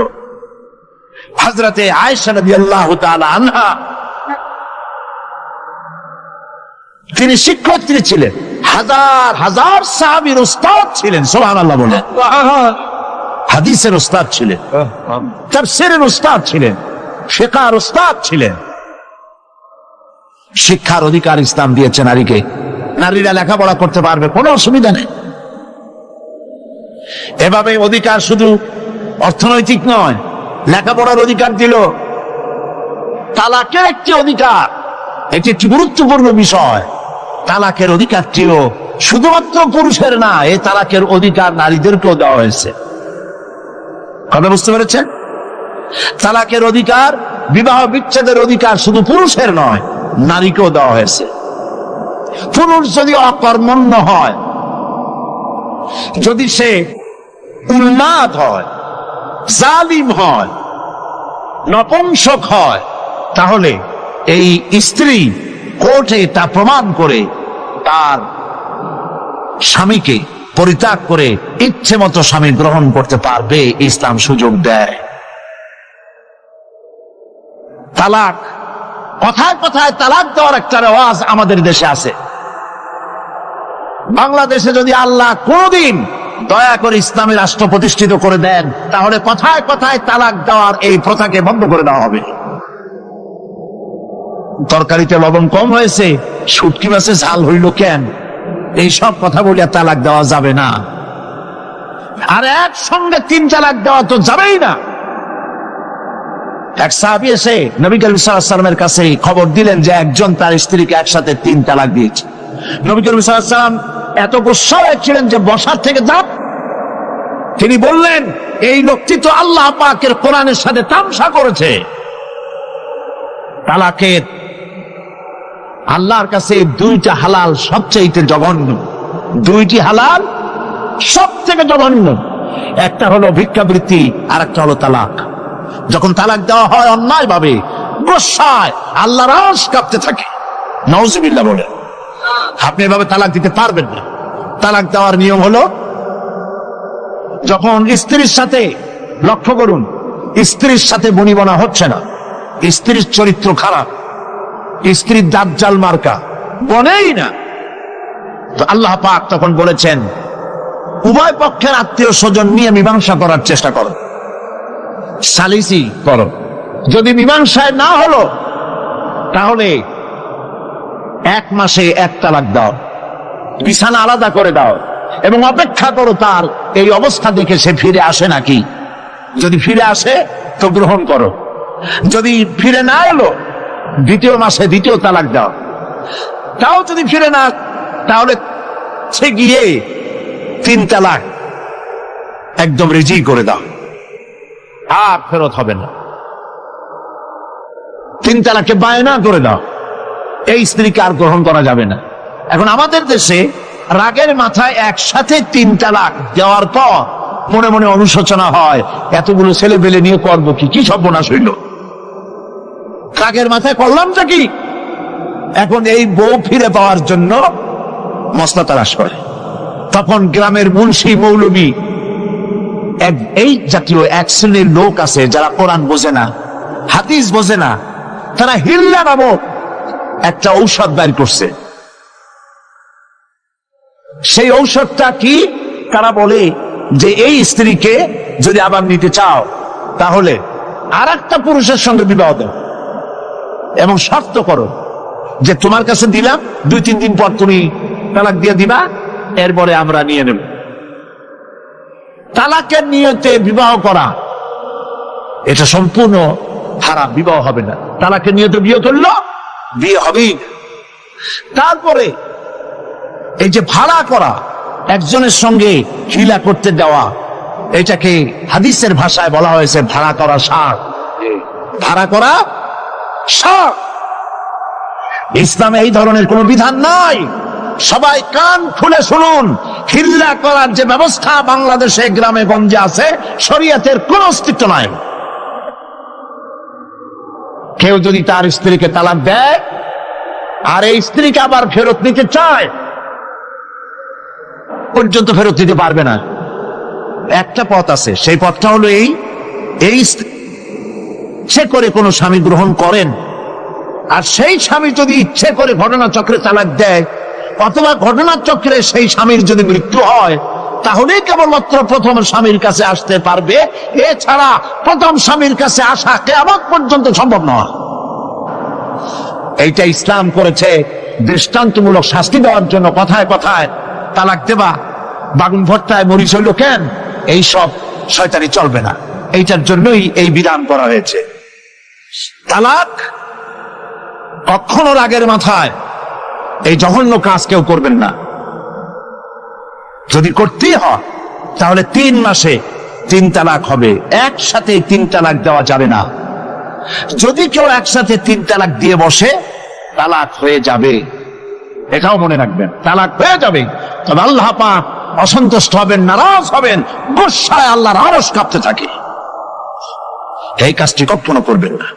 হযরতে আয়েশা রাদিয়াল্লাহু তাআলা আনহা, তিনি শিক্ষার্থী ছিলেন, হাজার হাজার সাহাবীর উস্তাদ ছিলেন। সুবহানাল্লাহ বলেন। হাদিসের উস্তাদ ছিলেন, তাফসীরের উস্তাদ ছিলেন, ফিকহের উস্তাদ ছিলেন। শিক্ষার অধিকার ইসলাম দিয়েছে নারীকে। নারীরা লেখাপড়া করতে পারবে, কোনো অসুবিধা নেই। এভাবে অধিকার শুধু অর্থনৈতিক নয়, লেখাপড়ার অধিকার দিল। তালাকের একটি অধিকার, এটি একটি গুরুত্বপূর্ণ বিষয়। তালাকের অধিকারটিও শুধুমাত্র পুরুষের না, এই তালাকের অধিকার নারীদেরকেও দেওয়া হয়েছে। কথা বুঝতে পেরেছেন? তালাকের অধিকার, বিবাহ বিচ্ছেদের অধিকার শুধু পুরুষের নয়, নারীকেও দেওয়া হয়েছে। পুরুষ যদি অকর্মণ্য হয়, যদি সে উন্মাদ হয়, জালিম হয়, নপুংসক হয়, তাহলে এই স্ত্রী কোর্টে তা প্রমাণ করে তার স্বামীকে পরিত্যাগ করে ইচ্ছে মতো স্বামী গ্রহণ করতে পারবে। ইসলাম সুযোগ দেয়। তালাক, কথায় কথায় তালাক দেওয়ার একটা রেওয়াজ আমাদের দেশে আছে। বাংলাদেশে যদি আল্লাহ কোনদিন দয়া করে ইসলামী রাষ্ট্র প্রতিষ্ঠিত করে দেন, তাহলে কথায় কথায় তালাক দেওয়ার এই প্রথাকে বন্ধ করে দেওয়া হবে। তরকারিতে লবণ কম হয়েছে, শুটকি মাছে ঝাল হইল কেন, এইসব কথা বলিয়া তালাক দেওয়া যাবে না। আর একসঙ্গে 3 তালাক দেওয়া তো যাবেই না। এক সাহাবী এসে নবী করিম সাল্লাল্লাহু আলাইহি ওয়াসাল্লামের কাছে খবর দিলেন যে একজন তার স্ত্রীকে একসাথে 3 তালাক দিয়েছে। নবী করিম সাল্লাল্লাহু আলাইহি ওয়াসাল্লাম এত গুসা হয়েছিলেন যে বসার থেকে দাঁত, তিনি বললেন, এই লোকটি তো আল্লাহ পাকের কোরআনের সাথে তামসা করেছে। তালাকের আল্লাহর কাছে 2টা হালাল সবচেয়ে জঘন্য, 2টি হালাল সব থেকে জঘন্য। একটা হলো ভিক্ষাবৃত্তি, আর একটা হলো তালাক। যখন তালাক দেওয়া হয় অন্যায় ভাবে, গোসায় আল্লাহর আরশ কাঁপতে থাকে। নাউজুবিল্লাহ বলে আপনি এভাবে তালাক দিতে পারবেন না। তালাক দেওয়ার নিয়ম হলো, যখন স্ত্রীর সাথে, লক্ষ্য করুন, স্ত্রীর সাথে বনিবনা হচ্ছে না, স্ত্রীর চরিত্র খারাপ, স্ত্রীর দাজ্জাল মার্কা, বনেই না, তো আল্লাহ পাক তখন বলেছেন উভয় পক্ষের আত্মীয় স্বজন নিয়ে মীমাংসা করার চেষ্টা করো, সালিসি করো। যদি মীমাংসায় না হলো, তাহলে 1 মাসে 1 তালাক দাও, বিছানা আলাদা করে দাও, এবং অপেক্ষা করো তার এই অবস্থা দেখে সে ফিরে আসে নাকি। যদি ফিরে আসে তো গ্রহণ করো, যদি ফিরে না এলো 2য় মাসে 2য় তালাক দাও। তাও যদি ফিরে না, তাহলে সে গিয়ে 3 তালাক একদম রেজি করে দাও, আর ফেরত হবে না। 3 তালাকে বায়না করে দাও, এই স্ত্রীকে আর গ্রহণ করা যাবে না। এখন আমাদের দেশে রাগের মাথায় একসাথে 3 তালাক দেওয়ার পর মনে মনে অনুশোচনা হয়, এতগুলো ছেলে পেলে নিয়ে করবো কি, কি সর্বনাশ হইল, রাগের মাথায় করলামটা কি। এখন এই বউ ফিরে পাওয়ার জন্য মসলা তালাশ করে। তখন গ্রামের মুন্সি মৌলবী, এই জাতীয় 1 শ্রেণীর লোক আছে যারা কোরআন বোঝে না, হাদিস বোঝে না, তারা হিল্লা নামক একটা ঔষধ বের করছে। সেই ঔষধটা কি? তারা বলে যে এই স্ত্রীকে যদি আবার নিতে চাও, তাহলে আর একটা পুরুষের সঙ্গে বিবাহ দাও, এবং শর্ত করো যে তোমার কাছে দিলাম, 2-3 দিন পর তুমি তালাক দিয়ে দিবা, এরপরে আমরা নিয়ে নেব। তালাকের নিয়তে বিবাহ করা এটা সম্পূর্ণ হারাম, বিবাহ হবে না। তালাকের নিয়তে বিয়ে করলো, বিয়ে হবেই। তারপরে এই যে ভাড়া করা, একজনের সঙ্গে হিলা করতে দেওয়া, এটাকে হাদিসের ভাষায় বলা হয়েছে ভাড়া করা শাক। ভাড়া করা শাক। ইসলামে এই ধরনের কোন বিধান নাই। সবাই কান খুলে শুনুন, হিল্লা করার যে ব্যবস্থা বাংলাদেশে গ্রামে গঞ্জে আছে, শরীয়তের কোন অস্তিত্ব নাই। কেউ যদি তার স্ত্রীকে তালাক দেয় আর এই স্ত্রীকে আবার ফেরত নিতে চায়, পর্যন্ত ফেরত দিতে পারবে না। একটা পথ আছে, সেই পথটা হলো এই ইচ্ছে করে কোনো স্বামী গ্রহণ করেন, আর সেই স্বামী যদি ইচ্ছে করে ঘটনাচক্রে তালাক দেয়, অথবা ঘটনাচক্রে সেই স্বামীর যদি মৃত্যু হয়, তাহলে কেবলমাত্র প্রথম স্বামীর কাছে আসতে পারবে। এছাড়া প্রথম স্বামীর কাছে আসা কিয়ামত পর্যন্ত সম্ভব নয়। এইটা ইসলাম করেছে দৃষ্টান্তমূলক শাস্তি দেওয়ার জন্য। কথায় কথায় তালাক দেবা, বাগুন ভর্তায় মরিচ হইল কেন, এইসব শয়তানি চলবে না। এইটার জন্যই এই বিধান করা হয়েছে। তালাক কখনো রাগের মাথায় এই জঘন্য কাজ কেউ করবেন না। যদি করতেই হয়, তাহলে 3 মাসে তিন তালাক হবে, একসাথে তিন তালাক দেওয়া যাবে না। যদি কেউ একসাথে তিন তালাক দিয়ে বসে, তালাক হয়ে যাবে, এটাও মনে রাখবেন, তালাক হয়ে যাবে। তবে আল্লাহ পাক অসন্তুষ্ট হবেন, নারাজ হবেন, গোসায় আল্লাহর আরশ কাঁপতে থাকে। এই কাজটি কখনো করবেন না।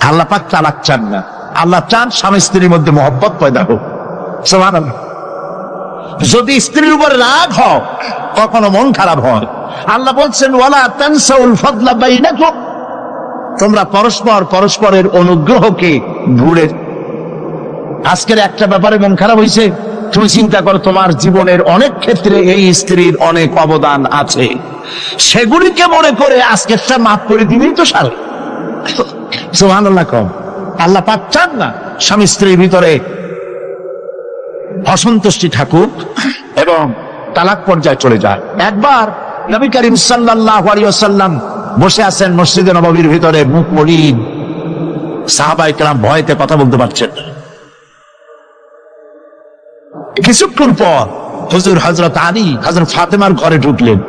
আল্লাহ পাক তালাক চান না, আল্লাহ চান স্বামী স্ত্রীর মধ্যে মহব্বত পয়দা হোক। সুবহানাল্লাহ। যদি স্ত্রীর উপর রাগ হয়, কখনো মন খারাপ হয়, আল্লাহ বলছেন ওয়ালা তানসাউল ফাদলা বাইনাকুম, তোমরা পরস্পরের অনুগ্রহকে ভুলে। আজকের একটা ব্যাপারে মন খারাপ হয়েছে, তুমি চিন্তা করো তোমার জীবনের অনেক ক্ষেত্রে এই স্ত্রীর অনেক অবদান আছে, সেগুলিকে মনে করে আজকেরটা মাফ করে দিলেই তো সারে। সুবহানাল্লাহ। কম আল্লাহ পাক চান না স্বামী স্ত্রীর ভিতরে অসন্তুষ্টি থাকুক এবং তালাক পর্যায়ে চলে যায়। একবার নবী করিম সাল্লাল্লাহু আলাইহি ওয়াসাল্লাম বসে আছেন মসজিদে নববীর ভিতরে, মুখ মলিন, সাহাবায়ে কেরাম ভয়তে কথা বলতে পারছেন না। কিছুক্ষণ পর হুজুর হযরত আলী হযরত ফাতেমার ঘরে ঢুকলেন,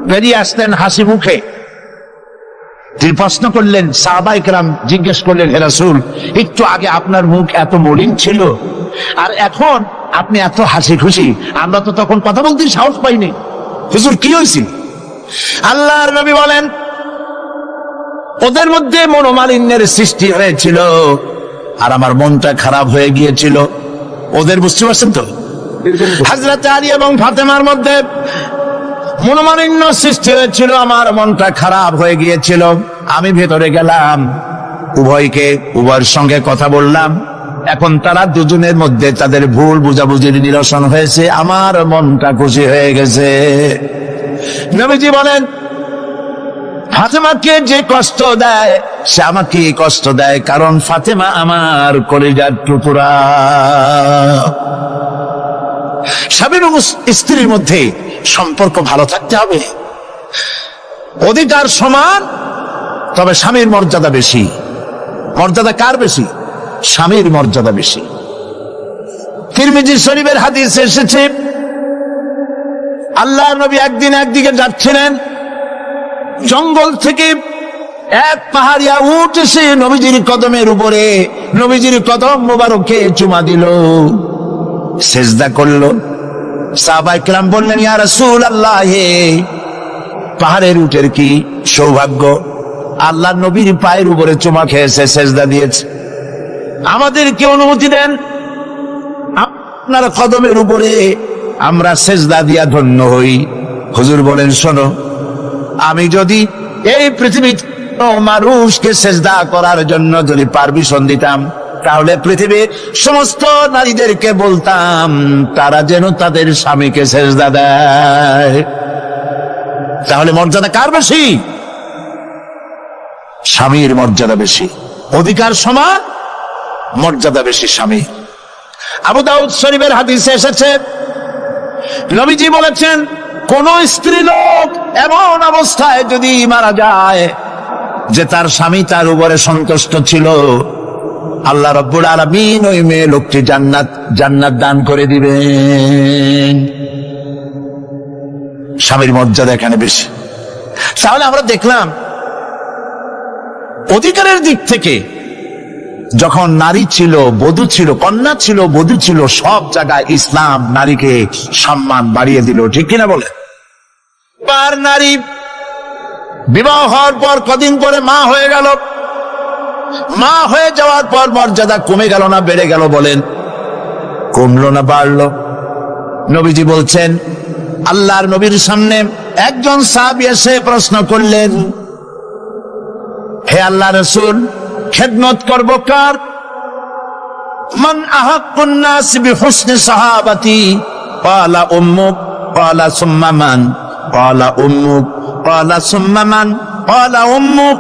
বেরিয়ে আসলেন হাসি মুখে। তিনি প্রশ্ন করলেন, সাহাবায়ে কেরাম জিজ্ঞেস করলেন, হে রাসূল, একটু আগে আপনার মুখ এত মলিন ছিল, আর এখন আপনি এত হাসি খুশি, আমরা তো তখন কথা বলতে সাহস পাইনি। হুজুর কি হয়েছিল? আল্লাহর নবী বলেন, ওদের মধ্যে মনোমালিন্যের সৃষ্টি হয়েছিল আর আমার মনটা খারাপ হয়ে গিয়েছিল। ওদের, বুঝতে পারছেন তো, হযরত আলী এবং ফাতেমার মধ্যে মনোমালিন্য সৃষ্টি হয়েছিল, আমার মনটা খারাপ হয়ে গিয়েছিল। আমি ভেতরে গেলাম, উভয়ের সঙ্গে কথা বললাম। এখন তারা দুজনের মধ্যে তাদের ভুল বুঝাবুঝির নিরসন হয়েছে, আমার মনটা খুশি হয়ে গেছে। নবীজি বলেন, ফাতেমাকে যে কষ্ট দেয় সে আমাকে কষ্ট দেয়, কারণ ফাতেমা আমার কলিজার টুকরা। স্বামী এবং স্ত্রীর মধ্যে সম্পর্ক ভালো থাকতে হবে, অধিকার সমান, তবে স্বামীর মর্যাদা বেশি। মর্যাদা কার বেশি? স্বামীর মর্যাদা বেশি। তিরমিজি শরীফের হাদিসে এসেছে, আল্লাহর নবী একদিন একদিকে যাচ্ছিলেন, জঙ্গল থেকে এক পাহাড়িয়া উট এসে নবীজির কদমের উপরে, নবীজির কদম মোবারকে চুমা দিল, সেজদা করলো। সাহাবায়ে কেরাম বললেন, ইয়া রাসূলুল্লাহ, হে পাহাড়ের উটের কি সৌভাগ্য, আল্লাহর নবীর পায়ের উপরে চুমা খেয়েছে, সেজদা দিয়েছে। আমাদেরকে অনুমতি দেন, আপনার কদমের উপরে আমরা সেজদা দিয়া ধন্য হই। হুজুর বলেন, শোনো, আমি যদি এই পৃথিবীর মানুষকে সেজদা করার জন্য যদি পারমিশন দিতাম, তাহলে পৃথিবীর সমস্ত নারীদেরকে বলতাম তারা যেন তাদের স্বামীকে সেজদা দেয়। তাহলে মর্যাদা কার বেশি? স্বামীর মর্যাদা বেশি। অধিকার সমান, মর্যাদা বেশি স্বামী। আবু দাউদ শরীফের হাদিসে এসেছে, নবীজি বলেছেন, কোন স্ত্রী লোক এমন অবস্থায় যদি মারা যায় যে তার স্বামী তার উপরে সন্তুষ্ট ছিল, আল্লাহ রাব্বুল আলামিন ওই মেয়ে লোকটি জান্নাত দান করে দিবেন। স্বামীর মর্যাদা এখানে বেশি। তাহলে আমরা দেখলাম অধিকারের দিক থেকে যখন নারী ছিল, বধূ ছিল, কন্যা ছিল, বধূ ছিল, সব জায়গায় ইসলাম নারীকে সম্মান বাড়িয়ে দিল, ঠিক কিনা বলে? আর নারী বিবাহ হওয়ার পর কদিন পরে মা হয়ে গেল, মা হয়ে যাওয়ার পর মর্যাদা কমে গেল না বেড়ে গেল? বলেন, কমলো না বাড়লো? নবীজি বলছেন, আল্লাহর নবীর সামনে একজন সাহাবী এসে প্রশ্ন করলেন, হে আল্লাহ রাসূল, খেদমত করব কার? মান আহাক্কুন নাস বিহুসনি সাহাবাতি? ক্বালা উম্মুক। ক্বালা সুম্মা মান? ক্বালা উম্মুক। ক্বালা সুম্মা মান? ক্বালা উম্মুক।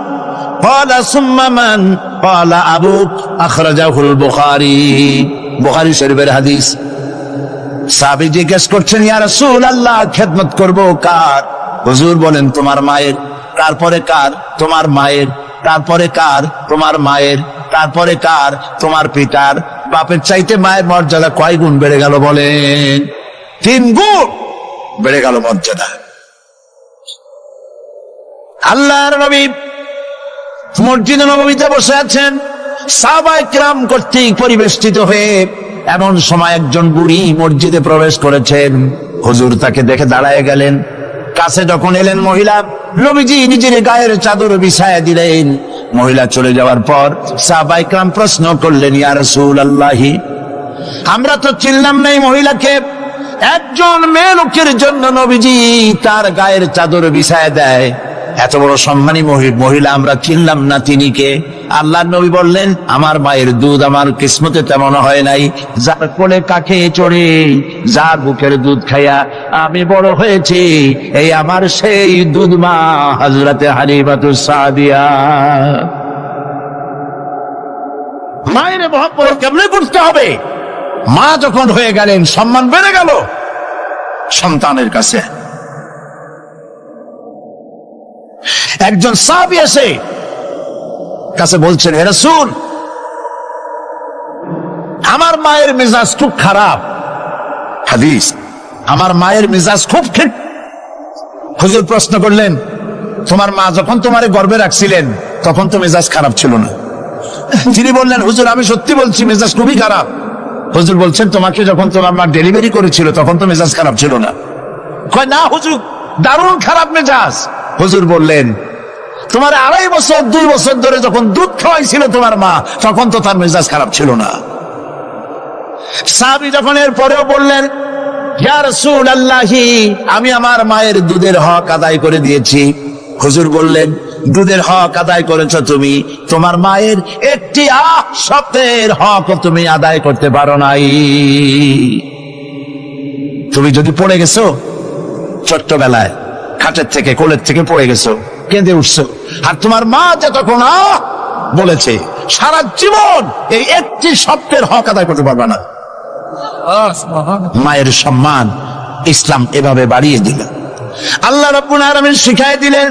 ক্বালা সুম্মা মান? ক্বালা আবুক। আখরাজাহুল বুখারী। বুখারী শরীফের হাদিস। সাহাবী জিজ্ঞেস করছেন, ইয়া রাসূলুল্লাহ, খেদমত করব কার? হুজুর বলেন, তোমার মায়ের। তারপরে কার? তোমার মায়ের। তারপরে কার? তোমার মায়ের। তারপরে কার? তোমার পিতার। বাপের চাইতে মায়ের মর্যাদা কয় গুণ বেড়ে গেল? বলেন, 3 গুণ বেড়ে গেল মর্যাদা। আল্লাহর নবী মসজিদে নববীতে বসে আছেন, সাহাবায়ে কিরাম কর্তৃক পরিবেষ্টিত হয়ে। এমন সময় একজন বুড়ি মসজিদে প্রবেশ করেছেন। হুজুর তাকে দেখে দাঁড়ায় গেলেন। কাছে যখন এলেন মহিলা, নবীজি নিজের গায়ের চাদর বিছায়া দিলেন। মহিলা চলে যাওয়ার পর সাহাবায়ে কিরাম প্রশ্ন করলেন, ইয়া রাসূলুল্লাহ, আমরা তো চিনলাম না এই মহিলাকে। একজন মেয়ে লোকের জন্য নবীজি তার গায়ের চাদর বিছায়া দেয়, এত বড় সম্মানী মহিলা আমরা চিনলাম না, তিনি কে? আল্লাহর নবী বললেন, আমার মায়ের দুধ আমার কিসমতে তেমন হয় নাই। যার কোলে কাকে চড়ে, যার বুকের দুধ খাইয়া আমি বড় হয়েছি, এই আমার সেই দুধ মা হযরতে হালিমাতুস সাদিয়া। মায়ের মহব্বত কেমনে বুঝতে হবে? মা যখন হয়ে গেলেন, সম্মান বেড়ে গেল সন্তানের কাছে। একজন সাহাবী এসে কাছে বলছেন, হে রাসূল, আমার মায়ের মেজাজ খুব খারাপ। হাদিস, আমার মায়ের মেজাজ খুব খারাপ। হুজুর প্রশ্ন করলেন, তোমার মা যখন তোমারে গর্ভে রাখছিলেন তখন তো মেজাজ খারাপ ছিল না? তিনি বললেন, হুজুর আমি সত্যি বলছি, মেজাজ খুবই খারাপ। হুজুর বলছেন, তোমাকে যখন তোমার মা ডেলিভারি করেছিল তখন তো মেজাজ খারাপ ছিল না? কয়, না হুজুর, দারুণ খারাপ মেজাজ। হুজুর বললেন, তোমার 2.5 বছর 2 বছর ধরে যখন দুধ খাওয়াইছিল তোমার মা, তখন তো তার মেজাজ খারাপ ছিল না। সাহাবী যখন এর পরেও বললেন, ইয়া রাসূলুল্লাহ, আমি আমার মায়ের দুধের হক আদায় করে দিয়েছি। হুজুর বললেন, দুধের হক আদায় করেছো তুমি, তোমার মায়ের একটি শব্দের হক তুমি আদায় করতে পারো নাই। তুমি যদি পড়ে গেছো ছোট্টবেলায়, খাটের থেকে কোলের থেকে পড়ে গেছো, কেঁদে উঠছো, আর তোমার মা যে তখন বলেছে, সারা জীবন এই একটি শব্দের হক আদায় করতে পারবে না। মায়ের সম্মান ইসলাম এভাবে বাড়িয়ে দিল। আল্লাহ রাব্বুল আলামিন শিখায় দিলেন,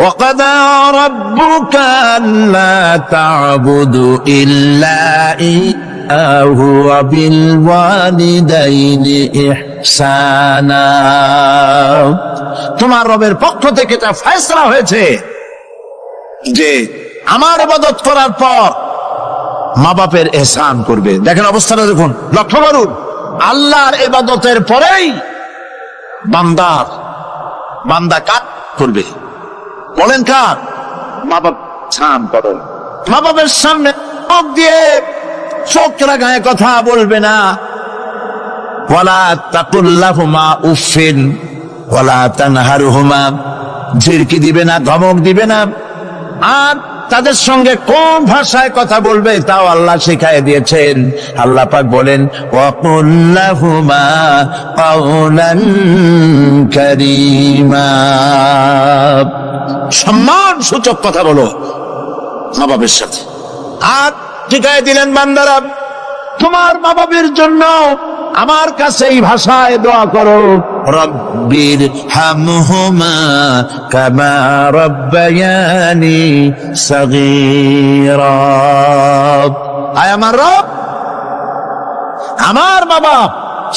وَقَضَى رَبُّكَ أَلَّا تَعْبُدُوا إِلَّا إِيَّاهُ وَبِالْوَالِدَيْنِ إِحْسَانًا। তোমার রবের পক্ষ থেকে এটা ফয়সালা হয়েছে যে আমার ইবাদত করার পর মা বাপের ইহসান করবে। দেখেন অবস্থাটা দেখুন, লক্ষ্য করুন, আল্লাহর ইবাদতের পরেই বান্দা কাজ করবে। বলেন কার? মা বাপ ছান করেন। মা বাপের সামনে চোখ দিয়ে চোখ লাগায় কথা বলবে না। ওয়ালা তাকুল্লাহুমা উফিন ওয়ালা তানহারহুমা, ঝিরকি দিবে না, ধমক দিবে না। আর তাদের সঙ্গে কোন ভাষায় কথা বলবে তাও আল্লাহ শিখায় দিয়েছেন। আল্লাহ পাক বলেন, ওয়াকুল্লাহুমা কাওলান কারীমা, সম্মান সূচক কথা বলো মা বাবার সাথে। আর শিখায় দিলেন, বান্দারা তোমার মা বাবার জন্য আমার কাছে এই ভাষায় দোয়া করো, রব্বির হামহুমা কামা রব্বায়ানি সগীরা। আয় আমার রব, আমার মা বাপ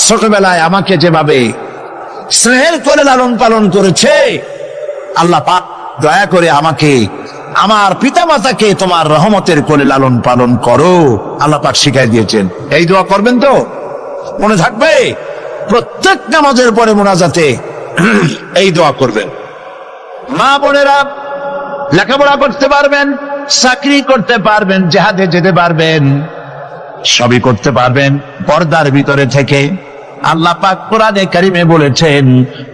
ছোটবেলায় আমাকে যেভাবে স্নেহের করে লালন পালন করেছে, আল্লাহ পাক দয়া করে আমাকে, আমার পিতা মাতাকে তোমার রহমতের করে লালন পালন করো। আল্লাহ পাক শিখাই দিয়েছেন। এই দোয়া করবেন তো? মনে থাকবে? প্রত্যেক নামাজের পরে মোনাজাতে এই দোয়া করবেন। মা বোনেরা লেখাপড়া করতে পারবেন, চাকরি করতে পারবেন, জিহাদে যেতে পারবেন, সবই করতে পারবেন পর্দার ভিতরে থেকে। আল্লাহ পাক কোরআনে কারিমে বলেছেন,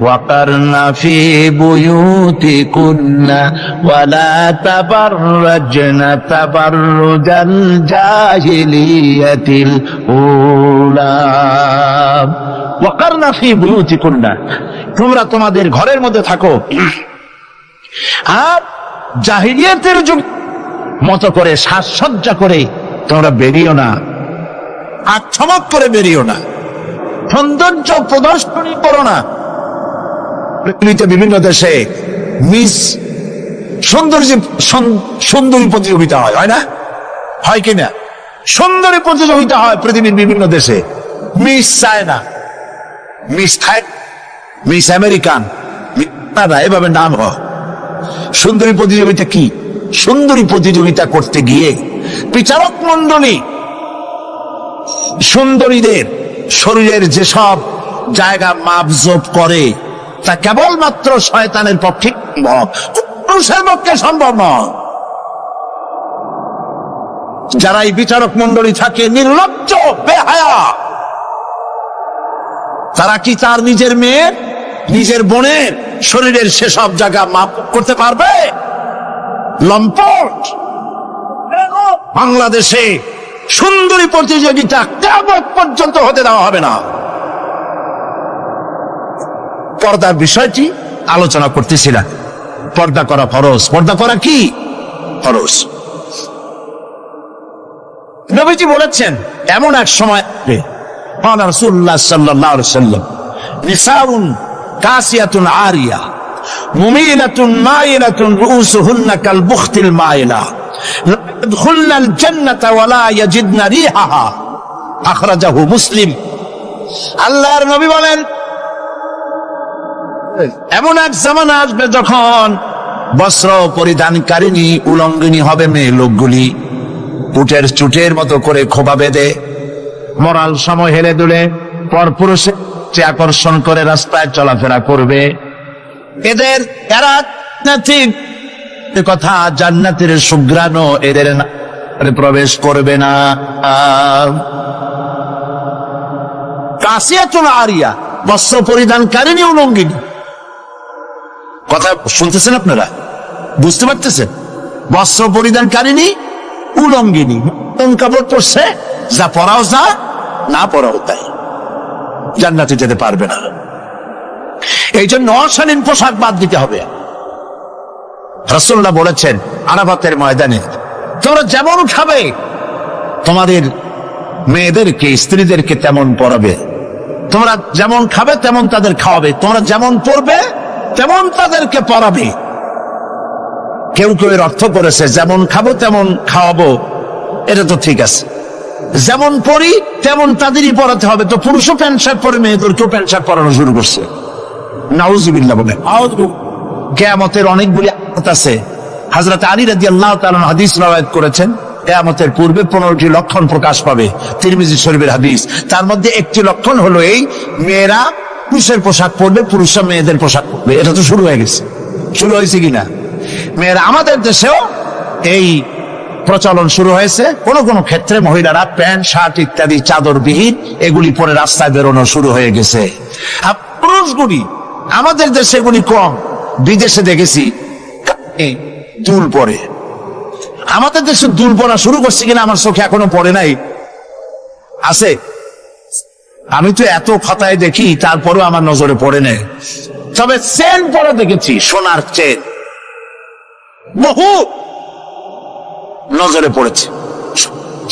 ওয়াকারনা ফি বুয়ুতিকুন্না ওয়ালা তাবাররাজনা তাবাররুজাল জাহিলিয়াতিল উলা। ওয়াকারনা ফি বুয়ুতিকুন্না, তোমরা তোমাদের ঘরের মধ্যে থাকো, আর জাহিলিয়াতের যুগ মতো করে সাজসজ্জা করে তোমরা বেরিও না, আর চমক করে বেরিও না, সৌন্দর্য প্রদর্শনী করো না। পৃথিবীতে বিভিন্ন দেশে মিস সুন্দরী প্রতিযোগিতা হয় না? হয় কিনা? সুন্দরী প্রতিযোগিতা হয় পৃথিবীর বিভিন্ন দেশে। মিস চায়না, মিস থাই, মিস আমেরিকান, না এভাবে নাম হয়। সুন্দরী প্রতিযোগিতা কি? সুন্দরী প্রতিযোগিতা করতে গিয়ে বিচারক মন্ডলী সুন্দরীদের শরীরের যেসব জায়গা মাপজোপ করে তা কেবলমাত্র শয়তানের পক্ষে সম্ভব, পুরুষের পক্ষে সম্ভব নয়। যারা এই বিচারক মন্ডলী থাকে নির্লজ্জ বেহায়া, তারা কি তার নিজের মেয়ের নিজের বোনের শরীরের সেসব জায়গা মাপ করতে পারবে? লম্পট। বাংলাদেশে সুন্দরী প্রতিযোগিতা কিয়ামত পর্যন্ত হতে দেওয়া হবে না। পর্দার বিষয়টি আলোচনা করতেছিলাম। পর্দা করা ফরজ। পর্দা করা কি ফরজ? নবীজি বলেছেন এমন এক সময় রাসূলুল্লাহ সাল্লাল্লাহু আলাইহি ওয়াসাল্লাম নিসাউন কাসিয়াতুন আরিয়া মুমিলাতুন মাইলাতুন রুউসুহুন্না কাল বুখতিল মাইলা লা ইয়াদখুলনাল জান্নাতা ওয়া লা ইয়াজিদনা রিহাহা আখরাজাহু মুসলিম। আল্লাহর নবী বলেন এমন এক জামানা আসবে যখন বস্ত্র পরিধানকারিণী উলঙ্গিনী হবে মেয়ে লোকগুলি, উটের চুটের মতো করে খোপা বেঁধে মরাল সময় হেলে দুলে পরপুরুষে আকর্ষণ করে রাস্তায় চলাফেরা করবে। এদের এরা কথা জান্নাতের সুঘ্রাণও এদের প্রবেশ করবে না। কাসিয়াতুন আরিয়া, বস্ত্র পরিধানকারিণী উলঙ্গিনী। কথা শুনতেছেন আপনারা? বুঝতে পারতেছেন? বস্ত্র পরিধানকারিণী উলঙ্গিনী, কাপড় পরছে, যা পরাও যা, না পরাও তাই, জান্নাতে যেতে পারবে না। এই জন্য অশালীন পোশাক বাদ দিতে হবে। রাসূলুল্লাহ বলেছেন আরাফাতের ময়দানে, তোমরা যেমন খাবে তোমাদের মেয়েদেরকে স্ত্রীদেরকে তেমন পরাবে, তোমরা যেমন খাবে তেমন তাদের খাওয়াবে, তোমরা যেমন পরবে তেমন তাদেরকে পরাবে। কেউ কেউ এর অর্থ করেছে যেমন খাবো তেমন খাওয়াবো, এটা তো ঠিক আছে, যেমন পরি তেমন তাদেরই পরাতে হবে। তো পুরুষও প্যান্ট শার্ট পরে মেয়েদেরকেও প্যান্ট শার্ট পরানো শুরু করছে। নাউজুবিল্লাহ বলে। কিয়ামতের অনেকগুলি আয়াত আছে। হযরত আলী রাদিয়াল্লাহু তাআলা হাদিস রওয়ায়াত করেছেন কিয়ামতের পূর্বে 15টি লক্ষণ প্রকাশ পাবে, তিরমিজি শরীফের হাদিস। তার মধ্যে একটি লক্ষণ হলো এই, মেয়েরা পুরুষের পোশাক পরবে, পুরুষরা মেয়েদের পোশাক পরবে। এটা তো শুরু হয়ে গেছে। শুরু হয়েছে কিনা? মেয়েরা আমাদের দেশেও এই প্রচলন শুরু হয়েছে। কোন কোন ক্ষেত্রে মহিলারা প্যান্ট শার্ট ইত্যাদি চাদরবিহীন এগুলি পরে রাস্তায় বেরোনো শুরু হয়ে গেছে। আর পুরুষগুলি আমাদের দেশে এগুলি কম, বিদেশে দেখেছি দুল পরে। আমাদের দেশে দুল পরা শুরু করছে কিনা আমার চোখে এখনো পড়ে নাই। আছে, আমি তো এত খাতায় দেখি তারপরেও আমার নজরে পড়ে নেই। তবে চেন পরে দেখেছি, সোনার চেন বহু নজরে পড়েছে।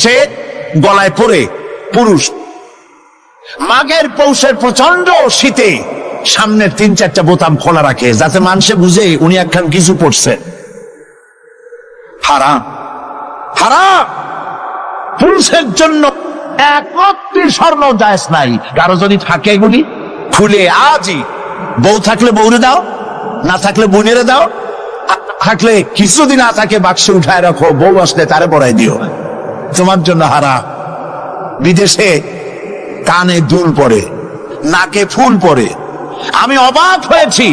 চেন গলায় পরে পুরুষ মাঘের পৌষের প্রচন্ড শীতে সামনের 3-4টা বোতাম খোলা রাখে, যাতে মানুষে বুঝে উনি একখান কিছু পড়ছে। হারাম, হারাম। পুরুষের জন্য একটি স্বর্ণ জায়েজ নাই। কারো যদি থাকে এগুলি খুলে আজই, বউ থাকলে বউরে দাও, না থাকলে বোনেরে দাও, থাকলে কিছুদিন না থাকে বাক্সে উঠায় রাখো, বউ আসলে তারে পড়াই দিও, তোমার জন্য হারাম। বিদেশে কানে দুল পরে, নাকে ফুল পরে। আমি অবাক হয়েছি,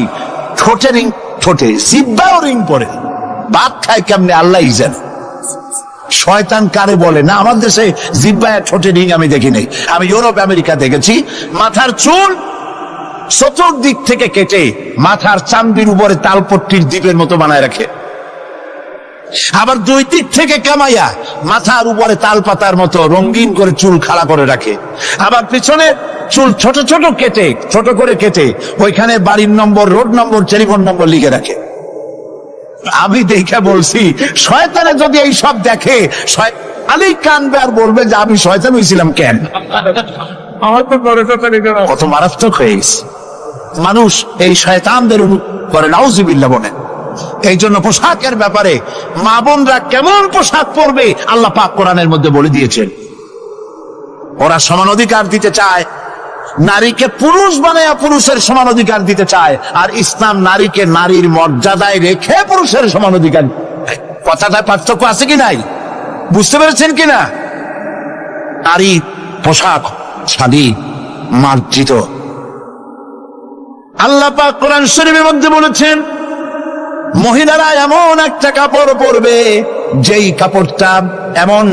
ঠোঁটে রিং, ঠোঁটে জিহ্বাও রিং পরে। ভাত খায় কেমনে আল্লাহই জানে। শয়তান কারে বলে না, আমার দেশে জিহ্বায় ঠোঁটে রিং আমি দেখি নাই। আমি ইউরোপ আমেরিকা দেখেছি, মাথার চুল চতুর্দিক থেকে কেটে মাথার চামড়ির উপরে তালপট্টির দ্বীপের মতো বানায় রাখে, আবার দুই দিক থেকে কামাইয়া মাথার উপরে তাল পাতার মতো রঙিন করে চুল খাড়া করে রাখে, আবার পিছনে চুল ছোট ছোট কেটে, ছোট করে কেটে ওইখানে বাড়ির নম্বর, রোড নম্বর, টেলিফোন নম্বর লিখে রাখে। আমি দেখে বলছি, শয়তানে যদি এই সব দেখে আলী কানবে আর বলবে যে আমি শয়তান হয়েছিলাম কেন। আমার তো কত মারাত্মক হয়ে গেছে। মানুষ এই শয়তানদের করে নাউজুবিল্লাহ বলে। এই জন্য পোশাকের ব্যাপারে মা বোনরা কেমন পোশাক পরবে আল্লাহ পাক কোরআনের মধ্যে বলে দিয়েছেন। ওরা সমান অধিকার দিতে চায়, নারীকে পুরুষ বানায়া পুরুষের সমান অধিকার দিতে চায়, আর ইসলাম নারীকে নারীর মর্যাদায় রেখে পুরুষের সমান অধিকার। কথাটা পার্থক্য আছে কি নাই? বুঝতে পেরেছেন কিনা? নারী পোশাক শাড়ি মার্জিত। আল্লাহ পাক কোরআন শরীফের মধ্যে বলেছেন, মহিলারা এমন একটা কাপড় পরবে, যেই কাপড়টা এমন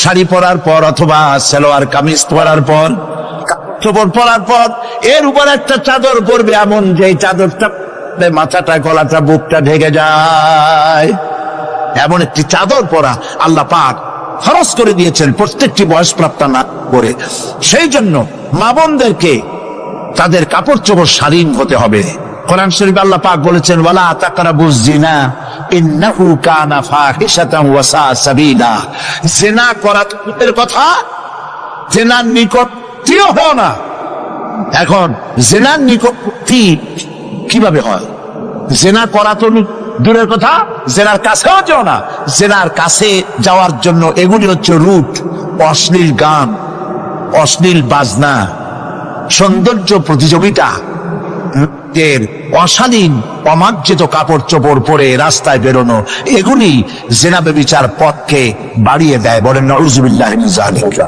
শাড়ি পরার পর অথবা সালোয়ার কামিজ পরার পর, কাপড় পরার পর এর উপর একটা চাদর পরবে, এমন যে চাদরটা মাথাটা গলাটা বুকটা ঢেকে যায়, এমন একটি চাদর পরা আল্লাহ পাক খরচ করে দিয়েছেন প্রত্যেকটি বয়সপ্রাপ্ত না করে। সেই জন্য মা বোনদেরকে তাদের কাপড় চোপড় শালীন হতে হবে। কোরআন শরীফে আল্লাহ পাক বলেছেন, ওয়ালা তাকরাবুজ জিনা ইন্নাহু কানা ফাহিশাতান ওয়া সাআ সাবিলা। জিনা করার কথা, জিনার নিকটও হয় না। এখন জিনার নিকটই কিভাবে হয়? জিনা করা তো দূরের কথা, জেনার কাছেও যাও না। জেনার কাছে যাওয়ার জন্য এগুলি হচ্ছে রুট, অশ্লীল গান, অশ্লীল বাজনা, সৌন্দর্য প্রতিযোগিতা, অশালীন অমার্জিত কাপড় চোপড় পরে রাস্তায় বেরোনো, এগুলি জেনা ব্যভিচার পথকে বাড়িয়ে দেয়। বলেন নাউযুবিল্লাহি মিন যালিকা।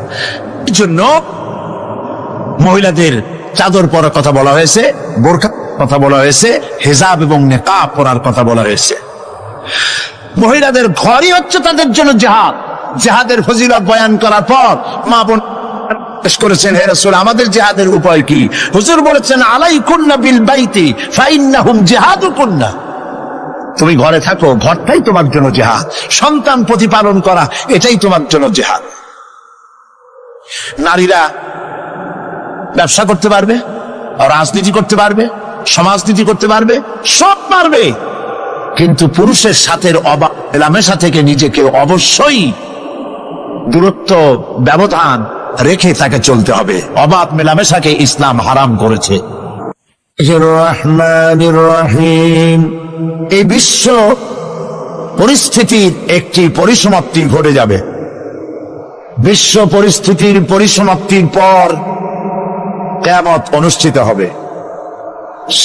এই জন্য মহিলাদের চাদর পরার কথা বলা হয়েছে, বোরকা কথা বলা হয়েছে, হিজাব এবং নিকাব পরার কথা বলা হয়েছে। মহিলাদের ঘরই হচ্ছে তাদের জন্য জিহাদ। জিহাদের ফজিলত বয়ান করার পর মা বোন করেছেন, হে রাসূল আমাদের জিহাদের উপায় কি? হুজুর বলেছেন, আলাইকুন্না বিল বাইতি ফাইন্নাহুম জিহাদুকুন্না। তুমি ঘরে থাকো, ঘরটাই তোমার জন্য জিহাদ। সন্তান প্রতিপালন করা, এটাই তোমার জন্য জিহাদ। নারীরা ব্যবসা করতে পারবে, রাজনীতি করতে পারবে, সমাজনীতি করতে পারবে, সব পারবে, কিন্তু পুরুষের সাথে মেলামেশা থেকে নিজেকে অবশ্যই দূরত্ব ব্যবধান রেখে তাকে চলতে হবে। অবাধ মেলামেশাকে ইসলাম হারাম করেছে। রহমানির রহিম। এই বিশ্ব পরিস্থিতির একটি পরিসমাপ্তি ঘটে যাবে। বিশ্ব পরিস্থিতির পরিসমাপ্তির পর কিয়ামত অনুষ্ঠিত হবে।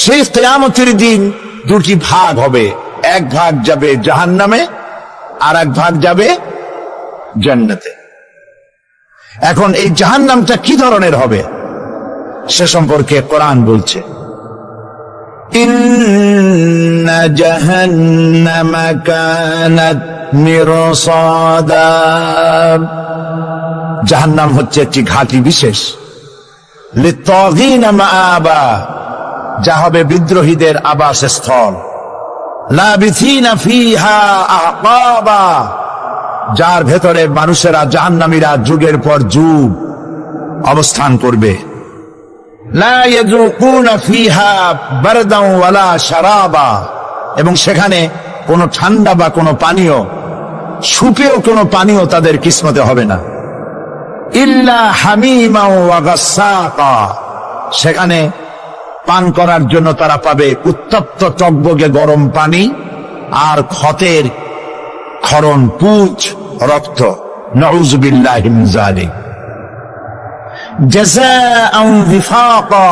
সেই কিয়ামতের দিন দুটি ভাগ হবে, এক ভাগ যাবে জাহান্নামে, আর এক ভাগ যাবে জান্নাতে। এখন এই জাহান্নামটা কি ধরনের হবে সে সম্পর্কে কোরআন বলছে, ইন্না জাহান্নামা কানাত মিরসাদা। জাহান্নাম হচ্ছে একটি ঘাঁটি বিশেষ, লিত্তাগীনা মাআবা, যা হবে বিদ্রোহীদের আবাসস্থল, লাবিথিনা ফিহা আহকাবা, যার ভেতরে মানুষেরা জাহান্নামীরা যুগের পর যুগ অবস্থান করবে। লা ইয়াযুকুনা ফিহা বারদান ওয়ালা শারাবা, এবং সেখানে কোনো ঠান্ডা বা কোনো পানীয়, সুপেয় কোনো পানীয় তাদের কিসমতে হবে না। ইল্লা হামিমা ওয়া গাসসাকা, সেখানে পান করার জন্য তারা পাবে উত্তপ্ত টকবগে গরম পানি আর ক্ষতের ক্ষরণ পুঁজ রক্ত। নাউযুবিল্লাহি মিন যালিক। জাযাআন ওয়িফাকা,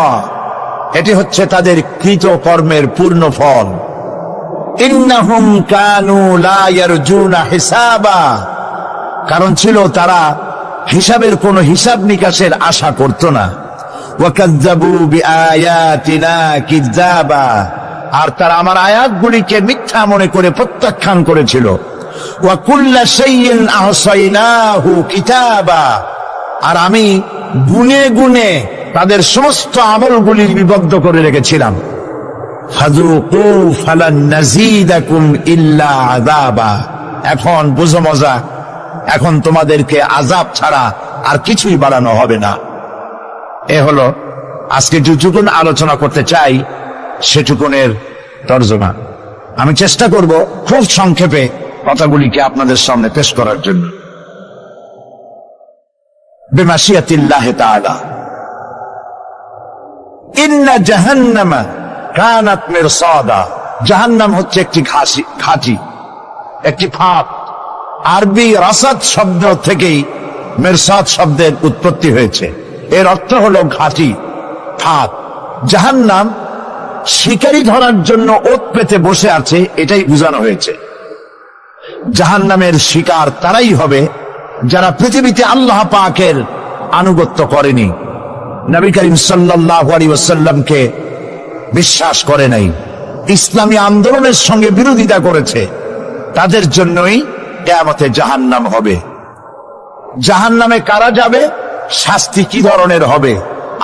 এটি হচ্ছে তাদের কৃত কর্মের পূর্ণ ফল। ইন্নাহুম কানু লা ইয়ারজুনা হিসাবা, কারণ ছিল তারা হিসাবের কোন হিসাব নিকাশের আশা করত না। ওয়াকাযযাবু বিআয়াতিনা কিযাবা, আর তারা আমার আয়াতগুলিকে মিথ্যা মনে করে প্রত্যাখ্যান করেছিল। ওয়া কুল্লা শাইইন আহসাইনাহু কিতাবা, আর আমি গুনে গুনে তাদের সমস্ত আমলগুলি লিপিবদ্ধ করে রেখেছিলাম। ফাযুকু ফালান নাযীদাকুম ইল্লা আযাবা, এখন বুঝো মজা, এখন তোমাদেরকে আযাব ছাড়া আর কিছুই বাড়ানো হবে না। এ হলো আজকে যেটুকুন আলোচনা করতে চাই সেটুকুনের তর্জমা। আমি চেষ্টা করব খুব সংক্ষেপে কথাগুলিকে আপনাদের সামনে পেশ করার জন্য। বিমাশিয়াতিল্লাহি তাআলা। ইন্না জাহান্নামা কানাত মিরসাদা, জাহান্নাম হচ্ছে একটি ঘাঁটি, একটি ফাঁদ। আরবি রাসাদ শব্দ থেকেই মিরসাদ শব্দের উৎপত্তি হয়েছে। এর অর্থ হলো ঘাঁটি, ফাঁদ। জাহান্নাম শিকারী ধরার জন্য ওত পেতে বসে আছে, এটাই বোঝানো হয়েছে। জাহান্নামের শিকার তারাই হবে যারা পৃথিবীতে আল্লাহ পাকের আনুগত্য করেনি, নবী করিম সাল্লাল্লাহু আলাইহি ওয়াসাল্লামকে বিশ্বাস করে নাই, ইসলামী আন্দোলনের সঙ্গে বিরোধিতা করেছে, তাদের জন্যই কিয়ামতে জাহান্নাম হবে। জাহান্নামে কারা যাবে, শাস্তি কি ধরনের হবে,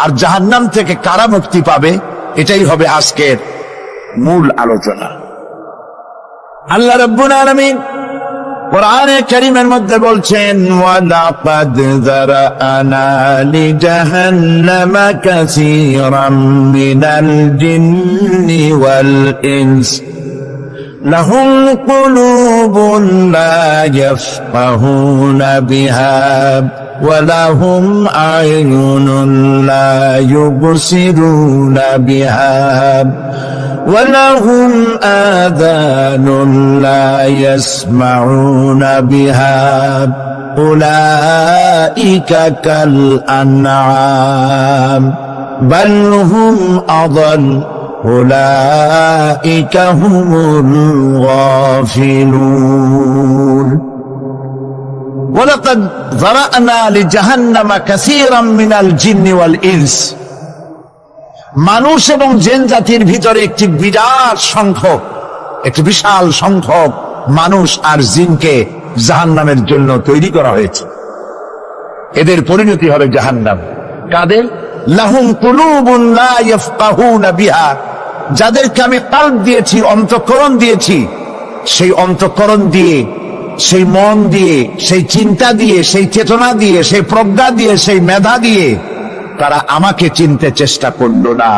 আর জাহান্নাম থেকে কারা মুক্তি পাবে, এটাই হবে আজকের মূল আলোচনা। আল্লাহ রাব্বুল আলামিন কোরআনে কারীমের মধ্যে বলছেন, ওয়ালাকাদ যারানা লিজাহান্নামা কাসীরাম মিনাল জিন্নি ওয়াল ইনস লাহুম কুলুবুন লা ইয়াফকাহুনা বিহা ওয়া লাহুম আ'য়ুনুন লা ইউবসিরুনা বিহা ولهم آذان لا يسمعون بها أولئك كالأنعام بل هم أضل أولئك هم الغافلون ولقد ذرأنا لجهنم كثيرا من الجن والإنس মানুষ এবং জিন জাতির ভিতরে একটি বিশাল সংখ্যক মানুষ আর জিনকে জাহান্নামের জন্য তৈরি করা হয়েছে। এদের পরিণতি হবে জাহান্নাম। কাদের? লাহুম কুলুবুন লা ইয়াফকাহুনা বিহা, যাদেরকে আমি কলব দিয়েছি, অন্তঃকরণ দিয়েছি, সেই অন্তঃকরণ দিয়ে, সেই মন দিয়ে, সেই চিন্তা দিয়ে, সেই চেতনা দিয়ে, সেই প্রজ্ঞা দিয়ে, সেই মেধা দিয়ে তারা আমাকে চিনতে চেষ্টা করলো না।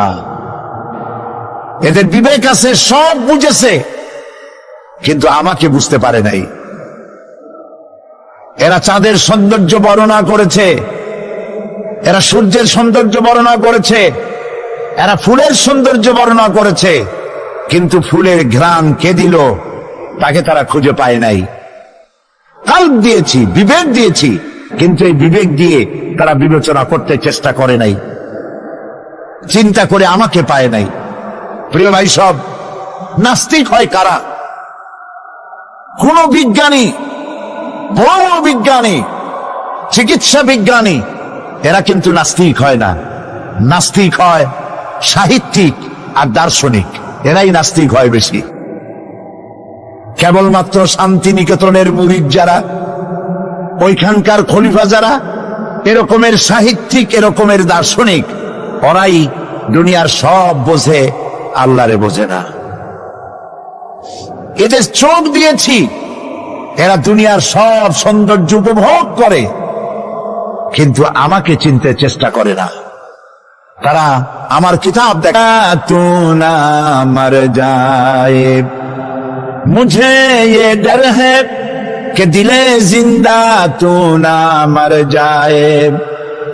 এদের বিবেক আছে, সব বুঝেছে, কিন্তু আমাকে বুঝতে পারে নাই। এরা চাঁদের সৌন্দর্য বর্ণনা করেছে, এরা সূর্যের সৌন্দর্য বর্ণনা করেছে, এরা ফুলের সৌন্দর্য বর্ণনা করেছে, কিন্তু ফুলের ঘ্রাণ কে দিল তাকে তারা খুঁজে পায় নাই। কলব দিয়েছি, বিবেক দিয়েছি, কিন্তু এই বিবেক দিয়ে তারা বিবেচনা করতে চেষ্টা করে নাই, চিন্তা করে আমাকে পায় নাই। প্রিয় ভাই, সব নাস্তিক হয় কারা? কোন বিজ্ঞানী, বড় বিজ্ঞানী, চিকিৎসা বিজ্ঞানী, এরা কিন্তু নাস্তিক হয় না। নাস্তিক হয় সাহিত্যিক আর দার্শনিক, এরাই নাস্তিক হয় বেশি। কেবলমাত্র শান্তিনিকেতনের মুরিদ যারা, ওইখানকার খলিফা যারা, এরকমের সাহিত্যিক, এরকমের দার্শনিক, ওরাই দুনিয়ার সব বোঝে, আল্লাহরে বোঝে না। এদের চোখ দিয়েছি, এরা দুনিয়ার সব সৌন্দর্য উপভোগ করে, কিন্তু আমাকে চিনতে চেষ্টা করে না। তারা আমার কিতাব দেখা তু না মর যায়, মুঝে ये डर है कि दिले जिंदा तू ना मर जाए,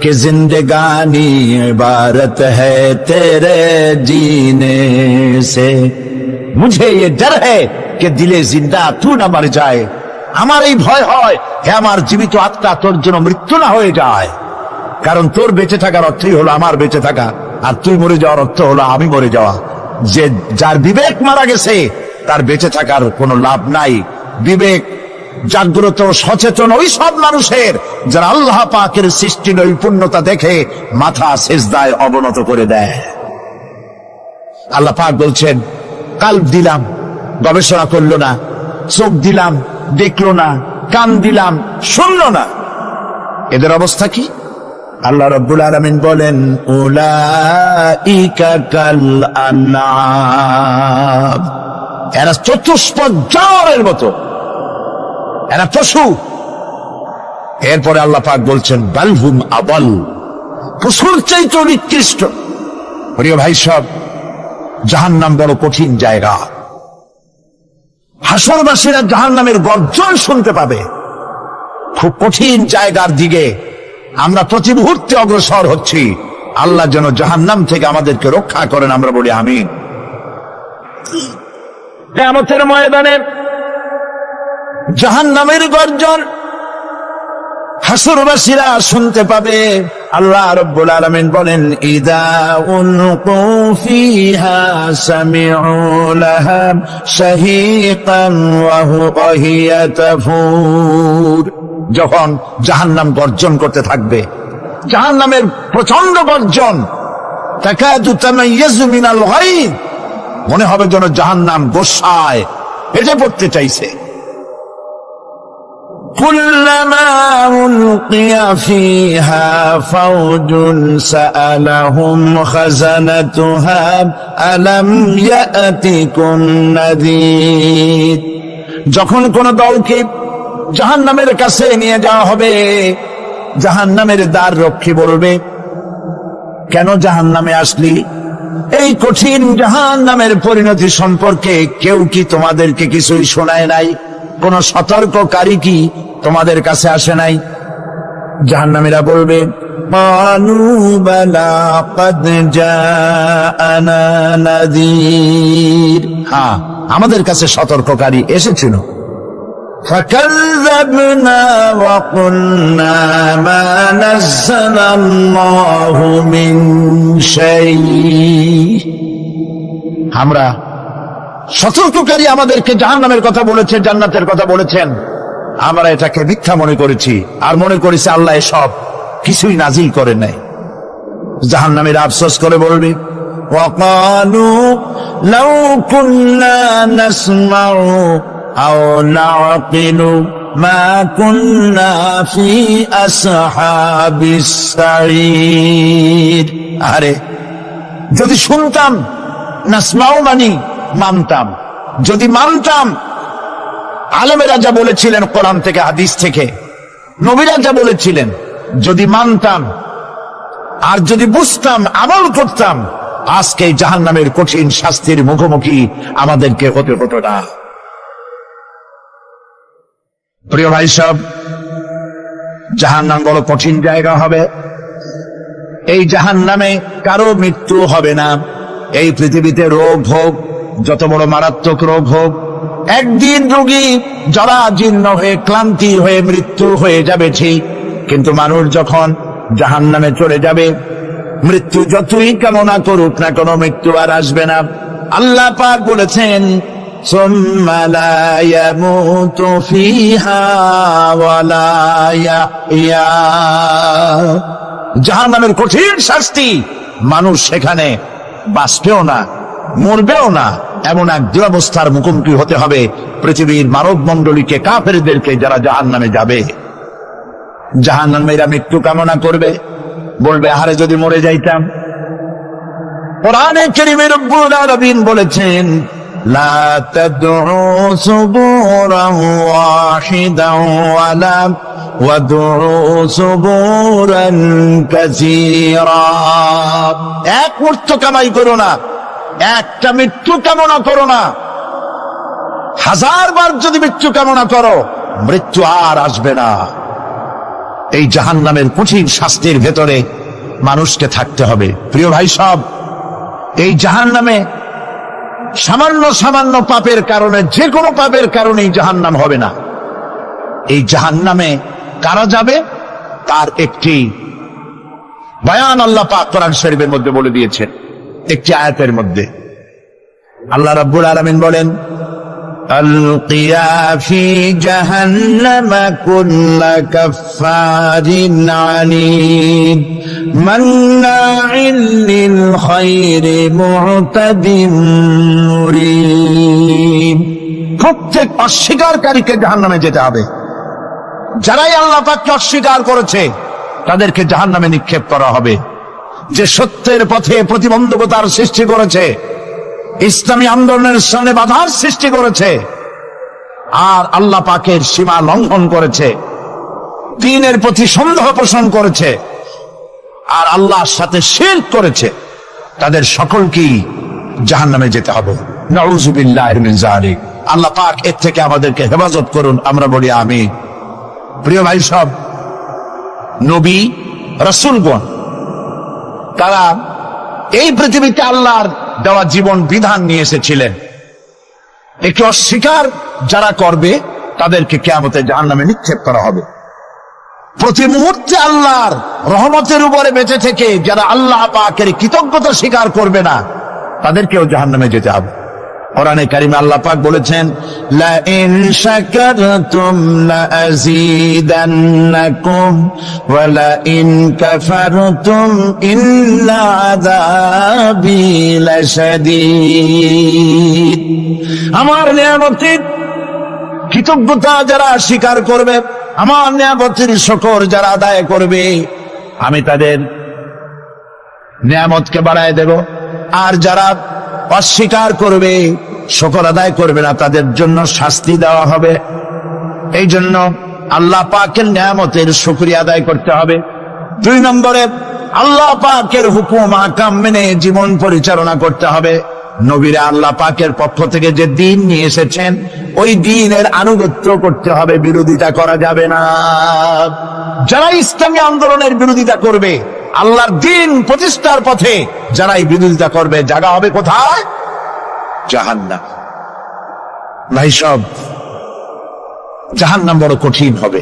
कि जिंदगानी इबारत है तेरे जीने से, मुझे ये डर है कि दिले जिंदा तू ना मर जाए। আমার এই ভয় হয়, হে আমার জীবিত আত্মা, তোর জন্য মৃত্যু না হয়ে যায়। কারণ তোর বেঁচে থাকার অর্থই হলো আমার বেঁচে থাকা, আর তুই মরে যাওয়ার অর্থ হলো আমি মরে যাওয়া। যে যার বিবেক মারা গেছে তার বেঁচে থাকার কোনো লাভ নাই। বিবেক জাগ্রত, সচেতন ওই সব মানুষের যারা আল্লাহ পাকের সৃষ্টি নৈপুণ্যতা দেখে মাথা সিজদায় অবনত করে দেয়। আল্লাহ পাক বলছেন, কলব দিলাম, গবেষণা করলো না, চোখ দিলাম, দেখলো না, কান দিলাম, শুনলো না। এদের অবস্থা কি? আল্লাহ রাব্বুল আলামিন বলেন, উলাইকা কাল আনআম, এরা চতুষ্পদ জানোয়ারের মতো, এরা পশু। এরপরে আল্লাহ পাক বলছেন, বালহুম আবাল, পশুর চাইতে নিকৃষ্ট। প্রিয় ভাই সব, জাহান্নাম বড় কঠিন জায়গা। হাসরবাসীরা জাহান্নামের গর্জন শুনতে পাবে। খুব কঠিন জায়গার দিকে আমরা প্রতি মুহূর্তে অগ্রসর হচ্ছি। আল্লাহ যেন জাহান্নাম থেকে আমাদেরকে রক্ষা করেন, আমরা বলি আমিন। কিয়ামতের ময়দানে জাহান্নামের গর্জন হাসরবাসীরা শুনতে পাবে, আল্লাহ রাব্বুল আলামিন বলেন, ইদা উলকু ফিহা সামিউ লাহা শাহীকান ওয়া হিয়া তাফুর। যখন জাহান্নাম গর্জন করতে থাকবে, জাহান্নামের প্রচন্ড গর্জন, তাকাদু তামাইয়াজু মিনাল গায়ব, মনে হবে যেন জাহান্নাম গোসায় হেঁটে পড়তে চাইছে। কুল্লামা উলকিয়া ফিহা ফাওজুন সাআলাহুম খাযানাতুহা আলাম ইয়াতিকুম নাযীর। যখন কোন দলকে জাহান্নামের কাছে নিয়ে যাওয়া হবে, জাহান্নামের দ্বার রক্ষী বলবে, কেন জাহান্নামে আসলি? এই কঠিন জাহান্নামের পরিণতি সম্পর্কে কেউ কি তোমাদেরকে কিছুই শোনায় নাই? কোন সতর্ককারী কি তোমাদের কাছে আসে নাই? জাহান্নামীরা বলবে, ক্বালু বালা ক্বাদ জাআনা নাযীর, হ্যাঁ আমাদের কাছে সতর্ককারী এসেছিল। فكذبنا وقلنا ما نزل الله من شيء। আমরা সতর্ককারী আমাদেরকে জাহান্নামের কথা বলেছে, জান্নাতের কথা বলেছেন, আমরা এটাকে মিথ্যা মনে করেছি আর মনে করেছি আল্লাহ এসব কিছুই নাজিল করে নাই। জাহান্নামীরা আফসোস করে বলবে, وقالوا لو كنا نسمع أو نعقل ما كنا في أصحاب السعير। আরে যদি শুনতাম, নাসমাউ মানি মানতাম, যদি মানতাম, আলেমেরা যা বলেছিলেন কোরআন থেকে হাদিস থেকে, নবীরা যা বলেছিলেন, যদি মানতাম আর যদি বুঝতাম, আমল করতাম, আজকে জাহান্নামের কঠিন শাস্তির মুখোমুখি আমাদেরকে হতে হতো না। প্রিয় ভাই সব, জাহান্নাম বড় কঠিন জায়গা হবে। এই জাহান্নামে কারো মৃত্যু হবে না। এই পৃথিবীতে রোগ হোক, যত বড় মারাত্মক রোগ হোক, একদিন রোগী জরাজীর্ণ হয়ে ক্লান্তি হয়ে মৃত্যু হয়ে যাবে ঠিক, কিন্তু মানুষ যখন জাহান্নামে চলে যাবে, মৃত্যু যতই কামনা করুক না, কোনো মৃত্যু আর আসবে না। আল্লাহ পাক বলেছেন, সুম্মা লা ইয়ামুতু ফিহা ওয়া লা ইয়াহইয়া। জাহান্নামের কঠিন শাস্তি, মানুষ সেখানে বাঁচবেও না, মরবেও না, এমন এক দুরবস্থার মুখোমুখি হতে হবে পৃথিবীর মানব মণ্ডলীকে, কাফেরদেরকে, যারা জাহান্নামে যাবে। জাহান্নামীরা মৃত্যু কামনা করবে, বলবে, আরে যদি মরে যাইতাম। কোরআনে কারীমে রব্বুল আলামিন বলেছেন, লা তাদউ সুবুরান ওয়াহিদান ওয়ালা ওয়াদউ সুবুরান কাসীরা। এক মৃত্যু কামাই করো না, একটা মৃত্যু কামনা করো না। 1000 বার যদি মৃত্যু কামনা করো, মৃত্যু আর আসবে না। এই জাহান্নামের কঠিন শাস্তির ভেতরে মানুষকে থাকতে হবে। প্রিয় ভাই সব, এই জাহান্নামে সামান্য সামান্য পাপের কারণে, যে কোনো পাপের কারণেই জাহান্নাম হবে না। এই জাহান্নামে কারা যাবে তার একটি বয়ান আল্লাহ পাক কোরআন শরীফের মধ্যে বলে দিয়েছেন। একটি আয়াতের মধ্যে আল্লাহ রাব্বুল আলামিন বলেন, আলকিয়া ফি জাহান্নামা কুল্লা কাফফারিন আনিদ মান্নাইন লিল খায়রি মু'তাদিন মুরিব। প্রত্যেক অস্বীকারীকে জাহান্নামে যেতে হবে। যারাই আল্লাহ পাককে অস্বীকার করেছে তাদেরকে জাহান্নামে নিক্ষেপ করা হবে। যে সত্যের পথে প্রতিবন্ধকতার সৃষ্টি করেছে, ইসলামী আন্দোলনের সামনে বাধার সৃষ্টি করেছে, আর আল্লাহ পাকের সীমা লঙ্ঘন করেছে, দ্বীনের প্রতি সন্দেহ পোষণ করেছে, আর আল্লাহর সাথে শিরক করেছে, তাদের সকলকেই জাহান্নামে যেতে হবে। নাউযুবিল্লাহি মিন যালিক। আল্লাহ পাক এর থেকে আমাদেরকে হেফাজত করুন, আমরা বলি আমিন। প্রিয় ভাই সব, নবী রাসূলগণ তারা এই পৃথিবীতে আল্লাহর দেওয়া জীবন বিধান নিয়ে এসেছিলেন। একে অস্বীকার যারা করবে তাদেরকে কিয়ামতে জাহান্নামে নিক্ষেপ করা হবে। প্রতি মুহূর্তে আল্লাহর রহমতের উপরে বেঁচে থেকে যারা আল্লাহ পাকের কৃতজ্ঞতা স্বীকার করবে না, তাদেরকেও জাহান্নামে যেতে হবে। কোরআনে কারিমে আল্লাহ পাক বলেছেন, লা ইন শাকারতুম লা আযীদান্নাকুম ওয়া লা ইন কাফারতুম ইন্না আযাবি লাশাদীদ। আমার নিয়ামতের কৃতজ্ঞতা যারা স্বীকার করবে, আমার নিয়ামতের শুকর যারা আদায় করবে, আমি তাদের নিয়ামতকে বাড়ায় দেব। আর যারা অস্বীকার করবে, শুকর আদায় করবে না, তাদের জন্য শাস্তি দেওয়া হবে। এই জন্য আল্লাহ পাকের নিয়ামতের শুকরিয়া আদায় করতে হবে। 2 নম্বরে আল্লাহ পাকের হুকুম আহকাম মেনে জীবন পরিচালনা করতে হবে। নবীরা আল্লাহ পাকের পক্ষ থেকে যে দ্বীন নিয়ে এসেছেন, ওই দ্বীনের আনুগত্য করতে হবে, বিরোধিতা করা যাবে না। যারা ইসলামী আন্দোলনের বিরোধিতা করবে, আল্লাহর দ্বীন প্রতিষ্ঠার পথে যারাই বিরোধিতা করবে, জায়গা হবে কোথায়? জাহান্নাম। ভাই সব, জাহান্নাম বড় কঠিন হবে।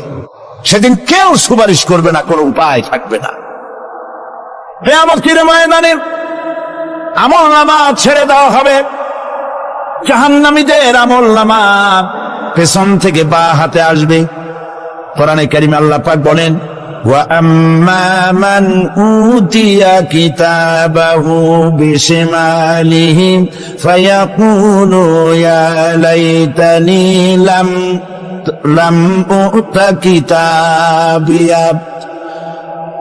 সেদিন কেউ সুপারিশ করবে না, কোনো উপায় থাকবে না। কিয়ামতের ময়দানে আমলনামা ছেড়ে দেওয়া হবে। জাহান্নামীদের আমলনামা পেছন থেকে বা হাতে আসবে। কোরআনে কারিমে আল্লাহ পাক বলেন, ওয়া আম্মা মান উতিয়া কিতাবাহু বিশিমালিহি ফায়াকুলু ইয়া লাইতানি লাম উতা কিতাবিয়া।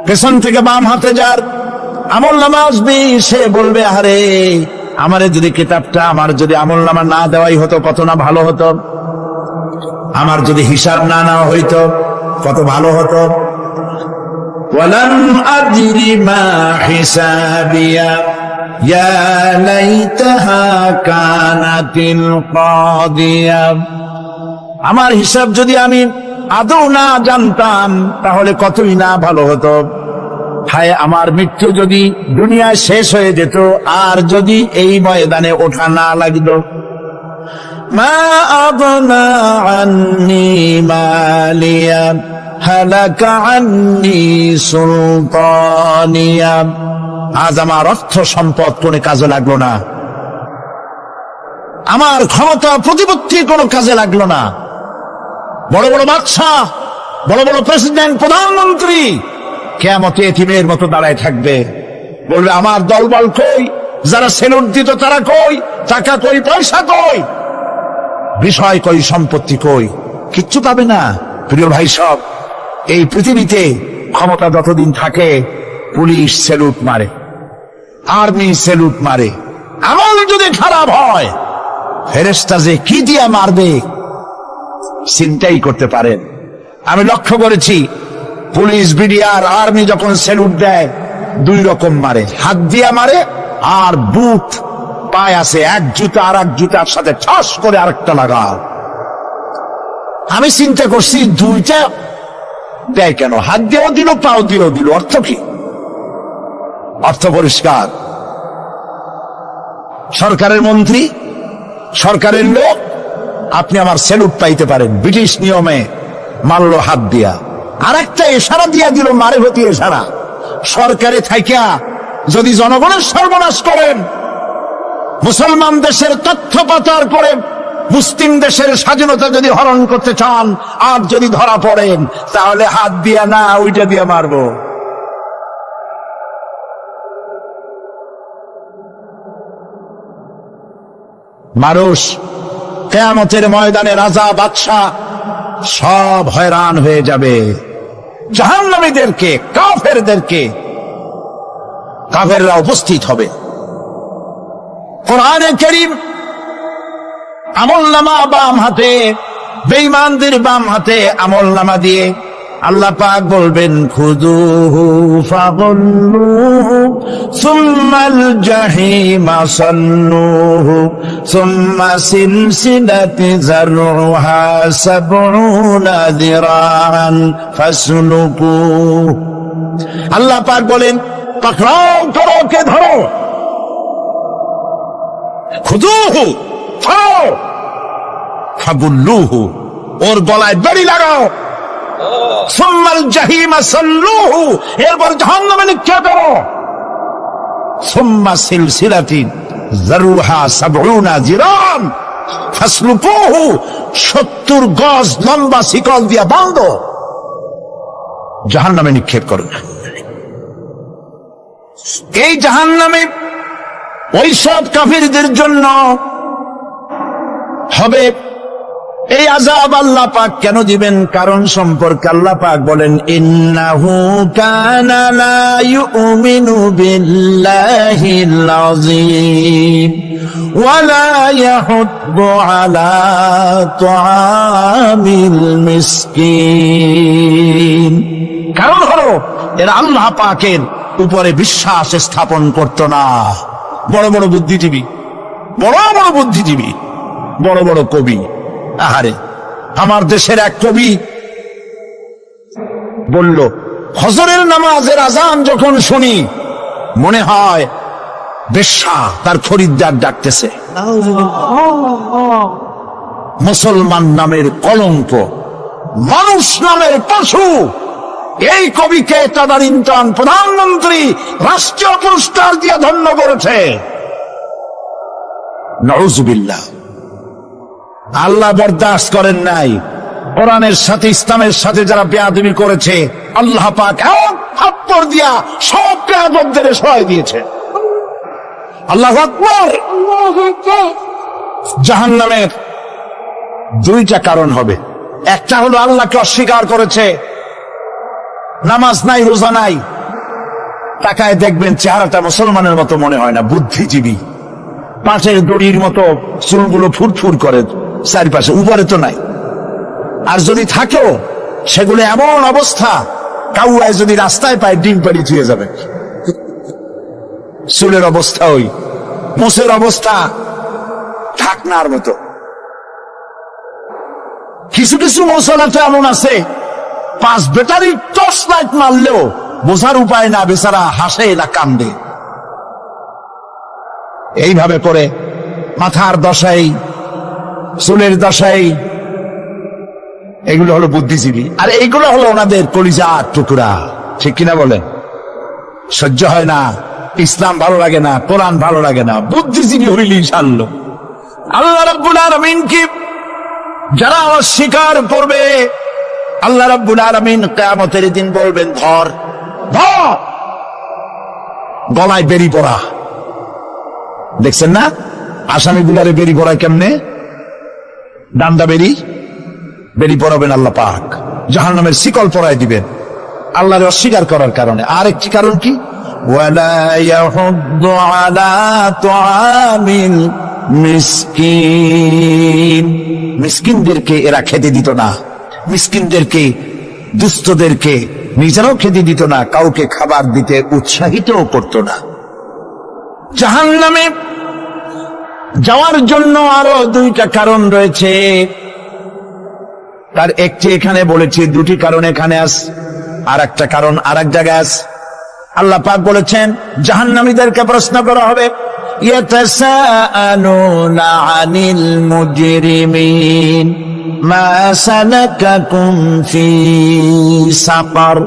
পেছন থেকে বাম হাতে যার আমলনামা আসবে, সে বলবে, আরে আমারে যদি কিতাবটা, আমার যদি আমলনামা না দেওয়াই হতো কত না ভালো হতো, আমার যদি হিসাব না নেওয়া হইতো কত ভালো হতো। ওয়ালাম আদরি মা হিসাবিয়া ইয়া লাইতাহা কানাতিল কাদিয়া। আমার হিসাব যদি আমি আদৌ না জানতাম, তাহলে কতই না ভালো হতো। হায়, আমার মৃত্যু যদি দুনিয়ায় শেষ হয়ে যেত, আর যদি এই ময়দানে ওঠা না লাগতো। মা আগনা আন্নি মালিয়া হালাকা আন্নি সুলতানিয়া। আজ আমার অর্থ সম্পদ কোনো কাজে লাগলো না, আমার ক্ষমতা প্রতিপত্তি কোনো কাজে লাগলো না। বড় বড় বাদশাহ, বড় বড় প্রেসিডেন্ট, প্রধানমন্ত্রী কিয়ামতে এতিমের মতো দাঁড়ায় থাকবে, বলবে, আমার দলবল কই? যারা সেলুট দিত তারা কই? টাকা কই? পয়সা কই? বিষয় কই? সম্পত্তি কই? কিচ্ছু পাবে না। প্রিয় ভাই সব, এই পৃথিবীতে ক্ষমতা যতদিন থাকে, পুলিশ সেলুট মারে, আর্মি সেলুট মারে। আমল যদি খারাপ হয়, ফেরেশতা যে কি দিয়া মারবে চিন্তাই করতে পারেন। আমি লক্ষ্য করেছি, পুলিশ, বিডিআর, আর্মি যখন সেলুট দেয়, 2 রকম মারে। হাত দিয়া মারে, আর বুট পায় আছে, এক জুতা আর এক জুতার সাথে ঠাস করে আরেকটা লাগাও। আমি চিন্তা করছি, 2টা দেয় কেন? হাত দিয়েও দিল, পাও দিল, অর্থ কি? অর্থ পরিষ্কার। সরকারের মন্ত্রী, সরকারের লোক, আপনি আমার সেলুট পাইতে পারেন। ব্রিটিশ নিয়মে মারলো হাত দিয়া, আর একটা ইশারা দিয়া দিল, মারেফতি ইশারা। সরকারে থাইকা যদি জনগণের সর্বনাশ করেন, মুসলমান দেশের তথ্য পাচার করে মুসলিম দেশের স্বাধীনতা যদি হরণ করতে চান, আর যদি ধরা পড়েন, তাহলে হাত দিয়া না, ওইটা দিয়ে মারবো। মানুষ কিয়ামতের ময়দানে রাজা, বাদশাহ সব হয়রান হয়ে যাবে। জাহান্নামীদেরকে, কাফেরদেরকে, কাফেররা উপস্থিত হবে। কোরআনে কারীম আমলনামা বাম হাতে, বেঈমানদের বাম হাতে আমলনামা দিয়ে আল্লাহ পাক বলবেন, খুযুহু ফাগুল্লুহু সুম্মাল জাহিমা সাল্লুহু সুম্মা সিলসিলাতি যারউহা ৭০ যিরাআন ফাসলুকু। আল্লাহ পাক বলেন, পাকড়াও, ধরো, কে ধরো। খুযুহু, ধরো, ফাগুল্লুহু, ওর গলায় দড়ি লাগাও, সুম্মাল জাহিমা সাল্লুহু, এরপর জাহান্নামে নিক্ষেপ করো। সুম্মা সিলসিলাতিন যারুহা সাবউনা জিরান ফাসলুকুহু, 70 গজ লম্বা শিকল দিয়া বন্ধ, জাহান্নামে নিক্ষেপ করো। এই জাহান্নামে ওই সব কাফিরদের জন্য হবে। এই আযাব আল্লাহ পাক কেন দিবেন? কারণ সম্পর্কে আল্লাহ পাক বলেন, ইন্নাহু কানা লা ইউমিনু বিল্লাহিল আযীম ওয়া লা ইয়াহুদ্দু আলা তুআমিল মিসকিন। কারণ হলো এরা আল্লাহ পাকের উপরে বিশ্বাস স্থাপন করত না। বড় বড় বুদ্ধিজীবী, বড় বড় বুদ্ধিজীবী, বড় বড় কবি। আহারে, আমার দেশের এক কবি বলল, ফজরের নামাজের আজান যখন শুনি মনে হয় বেশ্যা তার খরিদ্দার ডাকতেছে। মুসলমান নামের কলঙ্ক, মানুষ নামের পশু। এই কবিকে তদানীন্তন প্রধানমন্ত্রী রাষ্ট্রীয় পুরস্কার দিয়ে ধন্য করেছে। নাউযুবিল্লাহ। আল্লাহ বরদাস্ত করেন নাই। কোরআনের সাথে ইসলামের সাথে যারা বেয়াদবি করেছে, আল্লাহ পাক এক থাপ্পড় দিয়া সব বেয়াদবদের সহায় দিয়েছে। আল্লাহু আকবার। জাহান্নামের দুইটা কারণ হবে। একটা হলো আল্লাহকে অস্বীকার করেছে, নামাজ নাই, রোজা নাই, তাকায় দেখবেন চেহারাটা মুসলমানের মতো মনে হয় না, বুদ্ধিজীবী, পাঁচের দড়ির মতো চুলগুলো ফুরফুর করে চারিপাশে, উপরে তো নাই। আর যদি থাকেও সেগুলো এমন অবস্থা, কাউয়ায় যদি রাস্তায় পায় ডিম পাড়ি চুয়ে যাবে। চুলের অবস্থা ওই, মোষের অবস্থা ঢাকনার মতো। কিছু কিছু মশলাতে এমন আছে, 5 ব্যাটারি টর্চ লাইট মারলেও বোঝার উপায় না, বেচারা হাসে না কান্দে। এইভাবে করে মাথার দশাই, চুলের দশাই, এগুলো হলো বুদ্ধিজীবী। আর এইগুলো হলো ওনাদের কলিজার টুকরা। ঠিক কিনা বলে? সহ্য হয় না, ইসলাম ভালো লাগে না, কোরআন ভালো লাগে না, বুদ্ধিজীবী হইলেই ছাড়লো। আল্লাহ রাব্বুল আলামিনকে যারা অস্বীকার করবে, আল্লাহ রাব্বুল আলামিন কিয়ামতের দিন বলবেন, ধর ধর, গলায় বেরি পড়া। দেখছেন না আসামি গুলারে বেরি পড়ায় কেমনে? ডান্ডা বেরি পড়াবেন আল্লাহ পাক, জাহান্নামের শিকল পরায় দিবেন আল্লাহর অস্বীকার করার কারণে। আর একটি কারণ কি? ওয়ালা ইয়াহুদ্দু আলা তুআমিল মিসকিন। মিসকিনদেরকে এরা খেতে দিত না, মিসকিনদেরকে, দুস্থদেরকে নিজেরাও খেতে দিত না, কাউকে খাবার দিতে উৎসাহিতও করত না। জাহান্নামে যাওয়ার জন্য আরো দুইটা কারণ রয়েছে। তার একটি এখানে বলেছি, দুটি কারণ এখানে আছে, আর একটা কারণ আর এক জায়গায় আছে। আল্লাহ পাক বলেছেন জাহান্নামীদেরকে প্রশ্ন করা হবে, ইয়াতাসাআলুনা আনিল মুজরিমিন মা সালাকাকুম ফি সাকার।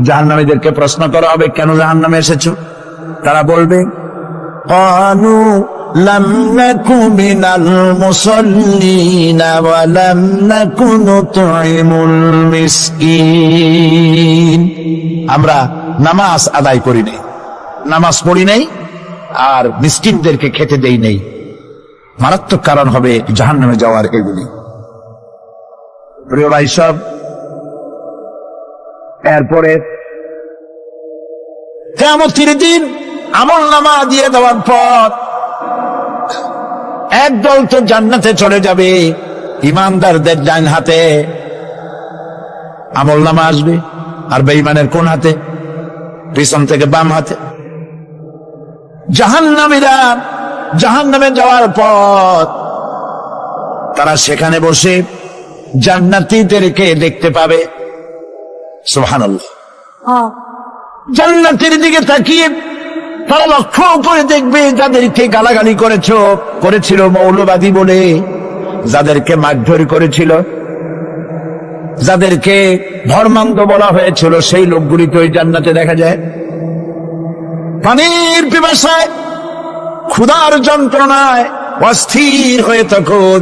জাহান্নামীদেরকে প্রশ্ন করা হবে, কেন জাহান্নামে এসেছো? তারা বলবে, ক্বালু লাম নাকু মিনাল মুসাল্লিনা ওয়া লাম নাকু নুতঈমুল মিসকিন। আমরা নামাজ আদায় করি নাই, নামাজ পড়ি নাই, আর মিসকিনদেরকে খেতে দেই নাই। মারাত্মক কারণ হবে জাহান্নামে যাওয়ার এগুলি। প্রিয় ভাই সব, এরপরে কিয়ামতের দিন আমলনামা দিয়ে দেওয়ার পর একদল তো জান্নাতে চলে যাবে, ইমানদারদের ডান হাতে আমলনামা আসবে, আর বেঈমানের কোন হাতে? পিছন থেকে বাম হাতে। জাহান্নামীরা জাহান্নামে যাওয়ার পর তারা সেখানে বসে জান্নাতীদেরকে দেখতে পাবে। সুবহানাল্লাহ। জান্নাতের দিকে তাকিয়ে তারা লক্ষ্য করে দেখবে যাদেরকে গালাগালি করেছিল মৌলবাদী বলে, যাদেরকে মারধর করেছিল, যাদেরকে ধর্মান্ধ বলা হয়েছিল সেই লোকগুলিকে ওই জান্নাতে দেখা যায়। পানির পিপাসায় ক্ষুধার যন্ত্রণায় অস্থির হয়ে তখন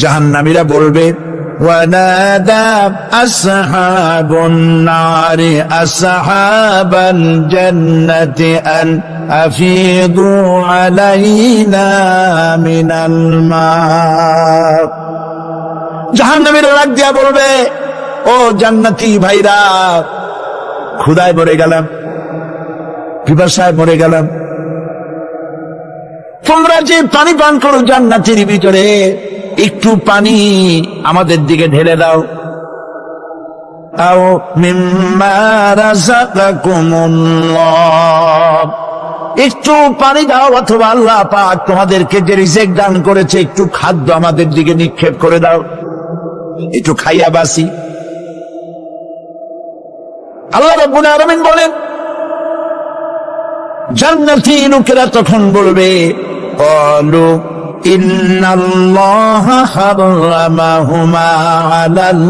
জাহান্নামীরা বলবে, ওয়ানাদা আসহাবুন নারি আসহাবাল জান্নাতি আন আফিদু আলাইনা মিনাল মা। জাহান্নামীরা ডাক দিয়া বলবে, ও জান্নাতি ভাইরা, ক্ষুধায় মরে গেলাম, পিপাসায় মরে গেলাম, তোমরা যে পানি পান করো জান্নাতের ভিতরে, একটু পানি আমাদের দিকে ঢেলে দাও। আও মিম্মা রাযাকাকুমুল্লাহ, একটু পানি দাও, অথবা আল্লাহ পাক তোমাদেরকে যে রিজিক দান করেছে একটু খাদ্য আমাদের দিকে নিক্ষেপ করে দাও, একটু খাইয়া বাসি। আল্লাহ রাব্বুল আলামিন বলেন, জান্নাতি লোকেরা তখন বলবে, ক্বালু ইন্নাল্লাহা হারামাহুমা আলাল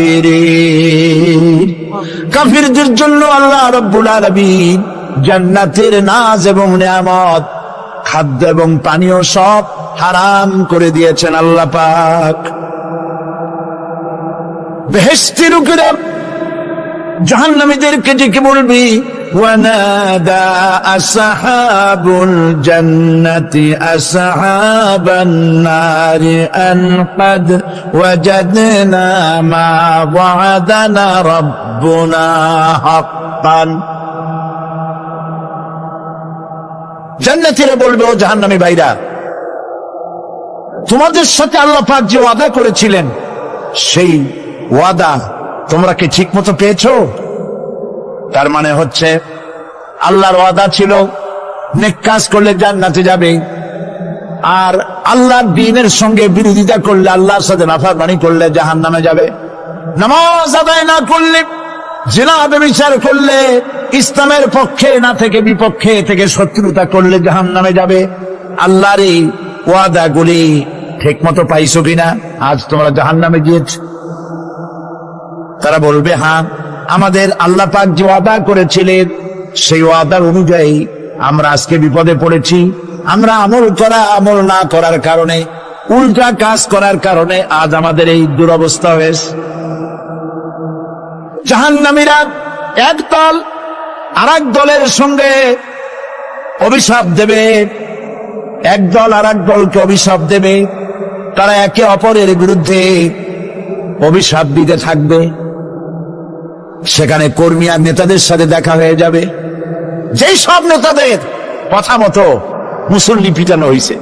কাফিরিন, কাফিরদের জন্য আল্লাহ রাব্বুল আলামিন জান্নাতের নাজ এবং নিয়ামত, খাদ্য এবং পানীয় সব হারাম করে দিয়েছেন আল্লাহ পাক। বেহেশতি লোকেরা জাহান্নামীদেরকে ডেকে বলবি, ওয়ানাদা আসহাবুল জান্নাতি আসহাবান নারি আন ক্বাদ ওয়াজাদনা মা ওয়া'আদানা রাব্বুনা হাক্কান। জান্নাতীরা বলবে, ও জাহান্নামী ভাইরা, তোমাদের সাথে আল্লাহ পাক যে ওয়াদা করেছিলেন সেই ওয়াদা তোমরা কি ঠিক মতো পেয়েছো? তার মানে হচ্ছে আল্লাহর ওয়াদা ছিল নেক কাজ করলে জান্নাতে যাবে, আর আল্লাহর দ্বীনের সঙ্গে বিরোধিতা করলে, আল্লাহর সাথে নাফরমানি করলে জাহান্নামে যাবে। নামাজ আদায় না করলে, জিনা ব্যভিচার করলে, ইসলামের পক্ষে না থেকে বিপক্ষে থেকে শত্রুতা করলে জাহান্নামে যাবে। আল্লাহর এই ওয়াদাগুলি ঠিক মতো পাইছো কিনা? আজ তোমরা জাহান্নামে গিয়েছ। তারা বলবে, হ্যাঁ, আমাদের আল্লাহ পাক যে ওয়াদা করেছিলেন সেই ওয়াদার অনুযায়ী আমরা আজকে বিপদে পড়েছি। আমরা আমল না করার কারণে, উল্টা কাজ করার কারণে আজ আমাদের এই দুরবস্থা হয়েছে। জাহান্নামীরা এক দল আরেক দলের সঙ্গে অভিশাপ দেবে, এক দল আরেক দলকে অভিশাপ দেবে। তারা একে অপরের বিরুদ্ধে অভিশাপ দিতে থাকবে। সেখানে কর্মী আর নেতাদের সাথে দেখা হয়ে যাবে। যেই সব নেতাদের কথা মতো মুসল্লি পিটানো হয়েছে,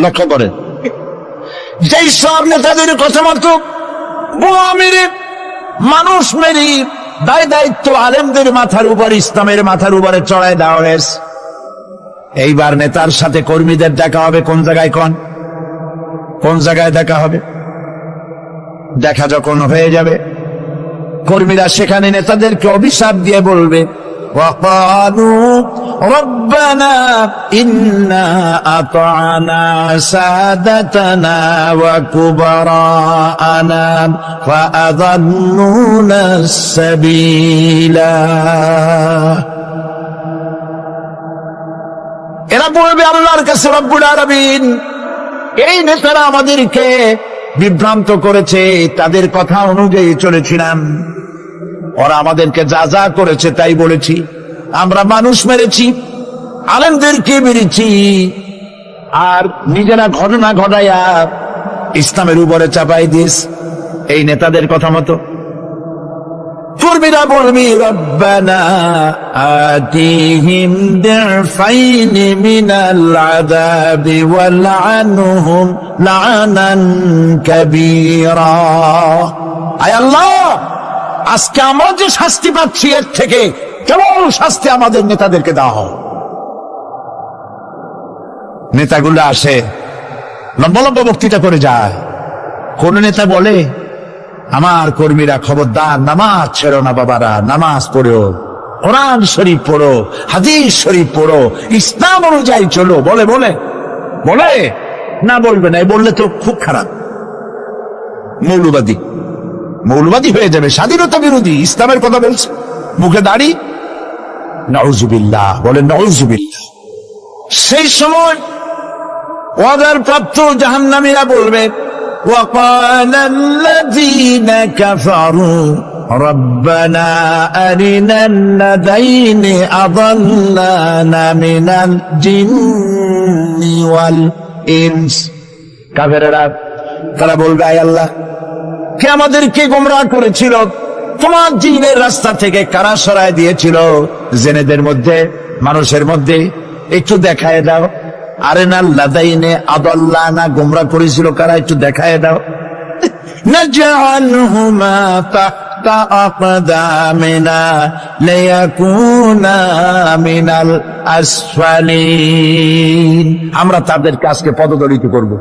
লক্ষ্য করেন, যেই সব নেতাদের কথা মতো বোমা মেরে, মানুষ মেরে, দায় দায়িত্ব আলেমদের মাথার উপর, ইসলামের মাথার উপরে চড়ায় দেওয়া হয়েছে। এইবার নেতার সাথে কর্মীদের দেখা হবে কোন জায়গায়? কোন জায়গায় দেখা হবে? দেখা যখন হয়ে যাবে, কর্মীরা সেখানে নেতাদেরকে অভিশাপ দিয়ে বলবে, ওয়াকালু রব্বানা ইন্না আতা'না সাদাতানা ওয়া কুবারা'ানা ফাআযাল্লুনা সাবিলা। এরা বলবে আল্লাহর কাছে, রব্বুল আলামিন, এই নেতারা আমাদেরকে বিভ্রান্ত করেছে, তাদের কথা অনুযায়ী চলেছিলাম, ওরা আমাদেরকে যা যা করেছে তাই বলেছি। আমরা মানুষ মেরেছি, আলেমদেরকে মেরেছি, আর নিজেরা ঘটনা ঘটাইয়া ইসলামের উপরে চাপাই দিস এই নেতাদের কথা মতো। কর্মীরা বলবি, রব্বানা আতিহিম দি'ফাইনি মিনাল আযাবি ওয়ালআনহুম লা'নান কাবীরা। আয় আল্লাহ, আজকে আমরা যে শাস্তি পাচ্ছি এর থেকে কেমন শাস্তি আমাদের নেতাদেরকে দেওয়া হয়। নেতাগুলো আসে, লম্বা লম্বা বক্তৃতা করে যায়। কোন নেতা বলে, আমার কর্মীরা খবরদার, নামাজ ছেড়ো না বাবারা, নামাজ পড়ো, কোরআন শরীফ পড়ো, হাদিস শরীফ পড়ো, ইসলাম অনুযায়ী চলো। বলে বলে বলে না, বলবে না, বললে তো খুব খারাপ। মৌলবাদী, মৌলবাদী হয়ে যাবে, স্বাধীনতা বিরোধী, ইসলামের কথা বলছে, মুখে দাড়ি। নাউজুবিল্লাহ, বলেন নাউজুবিল্লাহ। সেই সময় ওয়াদার প্রাপ্ত জাহান্নামীরা বলবে, وقال الذين كفروا ربنا أرنا الذين أضلانا من الجن والإنس। কাফেররা তারা বলবে, আয় আল্লাহ, কে আমাদেরকে গোমরাহ করেছিল? তোমার জিনের রাস্তা থেকে কারা সরায় দিয়েছিল? জেনেদের মধ্যে, মানুষের মধ্যে একটু দেখায় দাও। আরেনাল লাদাইনে আদাল্লানা, গোমরাহ করেছিল কারা? একটু দেখায় দাও। নাজআলহুমা তাহতা আকদামিনা লিয়াকুনা মিনাল আসফালিন। আমরা তাদের কাজকে পদদলিত করব,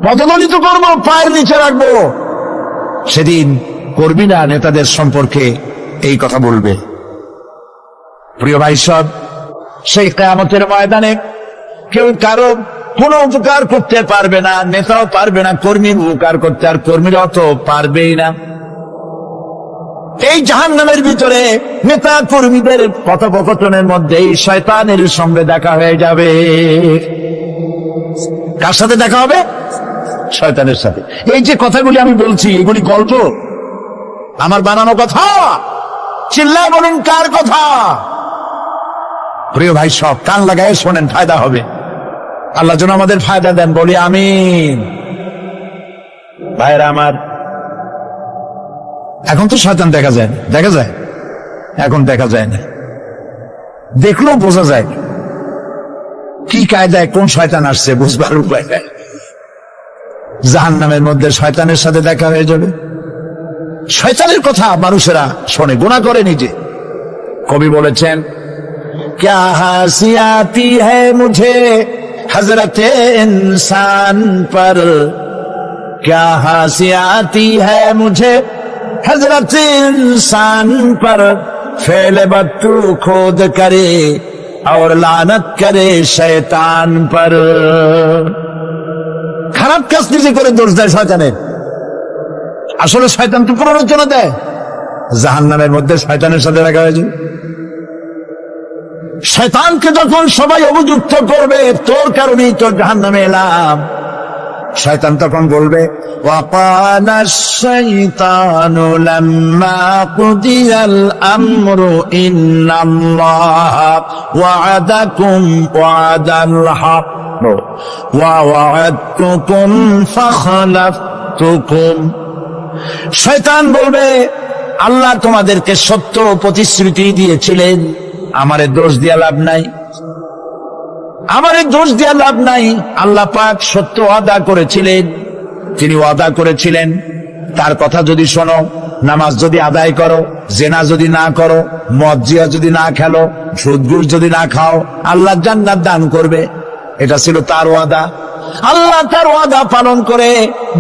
পদদলিত করব, পায়ের নিচে রাখবো। সেদিন করবি না নেতাদের সম্পর্কে এই কথা বলবে। প্রিয় ভাই সব, সেই কিয়ামতের ময়দানে কেউ কারো কোনো উপকার করতে পারবে না, নেতাও পারবে না কর্মীর উপকার করতে, আর কর্মীরাও তো পারবেই না। এই জাহান্নামের ভিতরে নেতা কর্মীদের কথোপকথনের মধ্যেই শয়তানের সঙ্গে দেখা হয়ে যাবে। কার সাথে দেখা হবে? শয়তানের সাথে। এই যে কথাগুলি আমি বলছি, এগুলি গল্প, আমার বানানো কথা? চিল্লায় বলুন, কার কথা? প্রিয় ভাই সব, কান লাগায় শোনেন, ফায়দা হবে। আল্লাহ যেন আমাদের ফায়দা দেন, বলি আমিন। ভাইরা আমার, এখন তো শয়তান দেখা যায় না, দেখা যায়? এখন দেখা যায় না, দেখলেও বোঝা যায় কি কায়দায় কোন শয়তান আসছে, বুঝবার উপায় নাই। জাহান্নামের মধ্যে শয়তানের সাথে দেখা হয়ে যাবে। শয়তানের কথা মানুষেরা শোনে, গুনাহ করে নিজে। কবি বলেছেন, क्या हंसी आती है मुझे हजरत इंसान पर, क्या हंसी आती है मुझे हजरत इंसान पर, फेल बत्तू खोद करे और लानत करे शैतान पर। খারাপ কাজ নিজে করে দোষ দেয় শয়তানের। আসলে শয়তান তো প্ররোচনা দেয়। জাহান্নামের মধ্যে শয়তানের সাথে দেখা হয়েছে। শয়তানকে যখন সবাই অভিযুক্ত করবে, তোর কারণেই তো জাহান্নামে এলাম, শয়তান তখন বলবে, وَقَالَ الشَّيْطَانُ لَمَّا قُضِيَ الْأَمْرُ إِنَّ اللَّهَ وَعَدَكُمْ وَعْدَ الْحَقِّ وَوَعَدتُّكُمْ فَخَلَفْتُكُمْ। শয়তান বলবে, আল্লাহ তোমাদেরকে সত্য প্রতিশ্রুতি দিয়েছিলেন, আমারে দোষ দিয়া লাভ নাই, আমারে দোষ দিয়া লাভ নাই। আল্লাহ পাক সত্য ওয়াদা করেছিলেন, তিনি ওয়াদা করেছিলেন তার কথা যদি শোনো, নামাজ যদি আদায় করো, জেনা যদি না করো, মদ জিয়া যদি না খেলো, সুদ ঘুষ যদি না খাও, আল্লাহ জান্নাত দান করবে। এটা ছিল তার ওয়াদা। আল্লাহ তার ওয়াদা পালন করে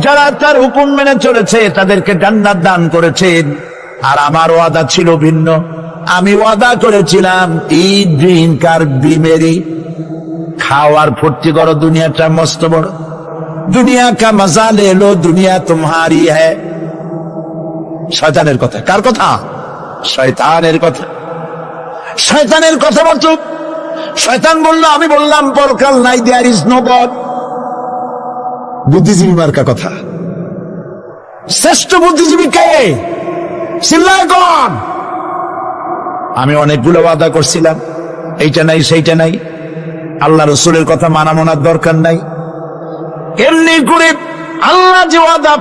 যারা তার হুকুম মেনে চলেছে তাদেরকে জান্নাত দান করেছেন। আর আমার ওয়াদা ছিল ভিন্ন। আমি ওয়াদা করেছিলাম, ঈদ ড্রিঙ্ক আর বিমেরি, খাওয়ার ফুর্তি করো, দুনিয়াটা মস্ত বড়, দুনিয়া কা মজা লে লো, দুনিয়া তোমারি হ্যায়। শয়তানের কথা। কার কথা? শয়তানের কথা। শয়তানের কথা বলছো। শয়তান বললো, আমি বললাম পরকাল নাই, দেয়ার ইজ নো গড। বুদ্ধিজীবী মার্কা কথা। শ্রেষ্ঠ বুদ্ধিজীবী কে? চিল্লায় কোন? আমি অনেকগুলো ওয়াদা করছিলাম, এইটা নাই সেইটা নাই, আল্লাহ রসুলের কথা মানা মানার দরকার নাই। এমনি করে আল্লাহ যে ওয়াদা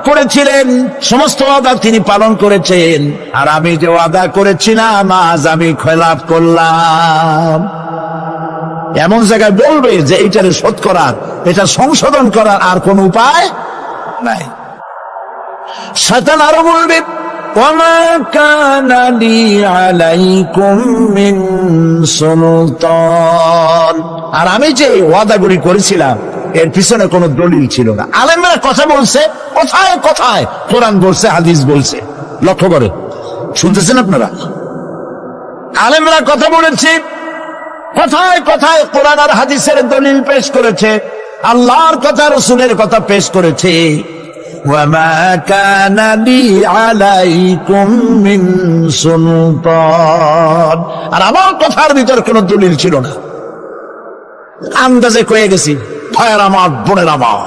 করেছিলেন সমস্ত ওয়াদা তিনি পালন করেছেন, আর আমি যে ওয়াদা করেছিলাম আজ আমি খেলাফ করলাম। এমন জায়গায় বলবে যে এইটারে শোধ করার, এটা সংশোধন করার আর কোন উপায় নাই। শয়তান আরো বলবে, وَمَا كَانَ لِي عَلَيْكُمْ مِنْ سُلْطَانٍ। আর আমি যে ওয়াদাগুলি করেছিলাম এর পিছনে কোনো দলিল ছিল না। আলেমরা কথা বলছে, কথায় কথায় কোরআন বলছে, হাদিস বলছে। লক্ষ্য করে শুনতেছেন আপনারা? আলেমরা কথা বলেছে, কথায় কথায় কোরআন আর হাদিসের দলিল পেশ করেছে, আল্লাহর কথা রসুলের কথা পেশ করেছে। وما كان لي عليكم من سلطان। আর আমার কথার ভিতর কোনো দলিল ছিল না, আন্দাজে কয়ে গেছি, ভাইয়ের আমার, বোনের আমার।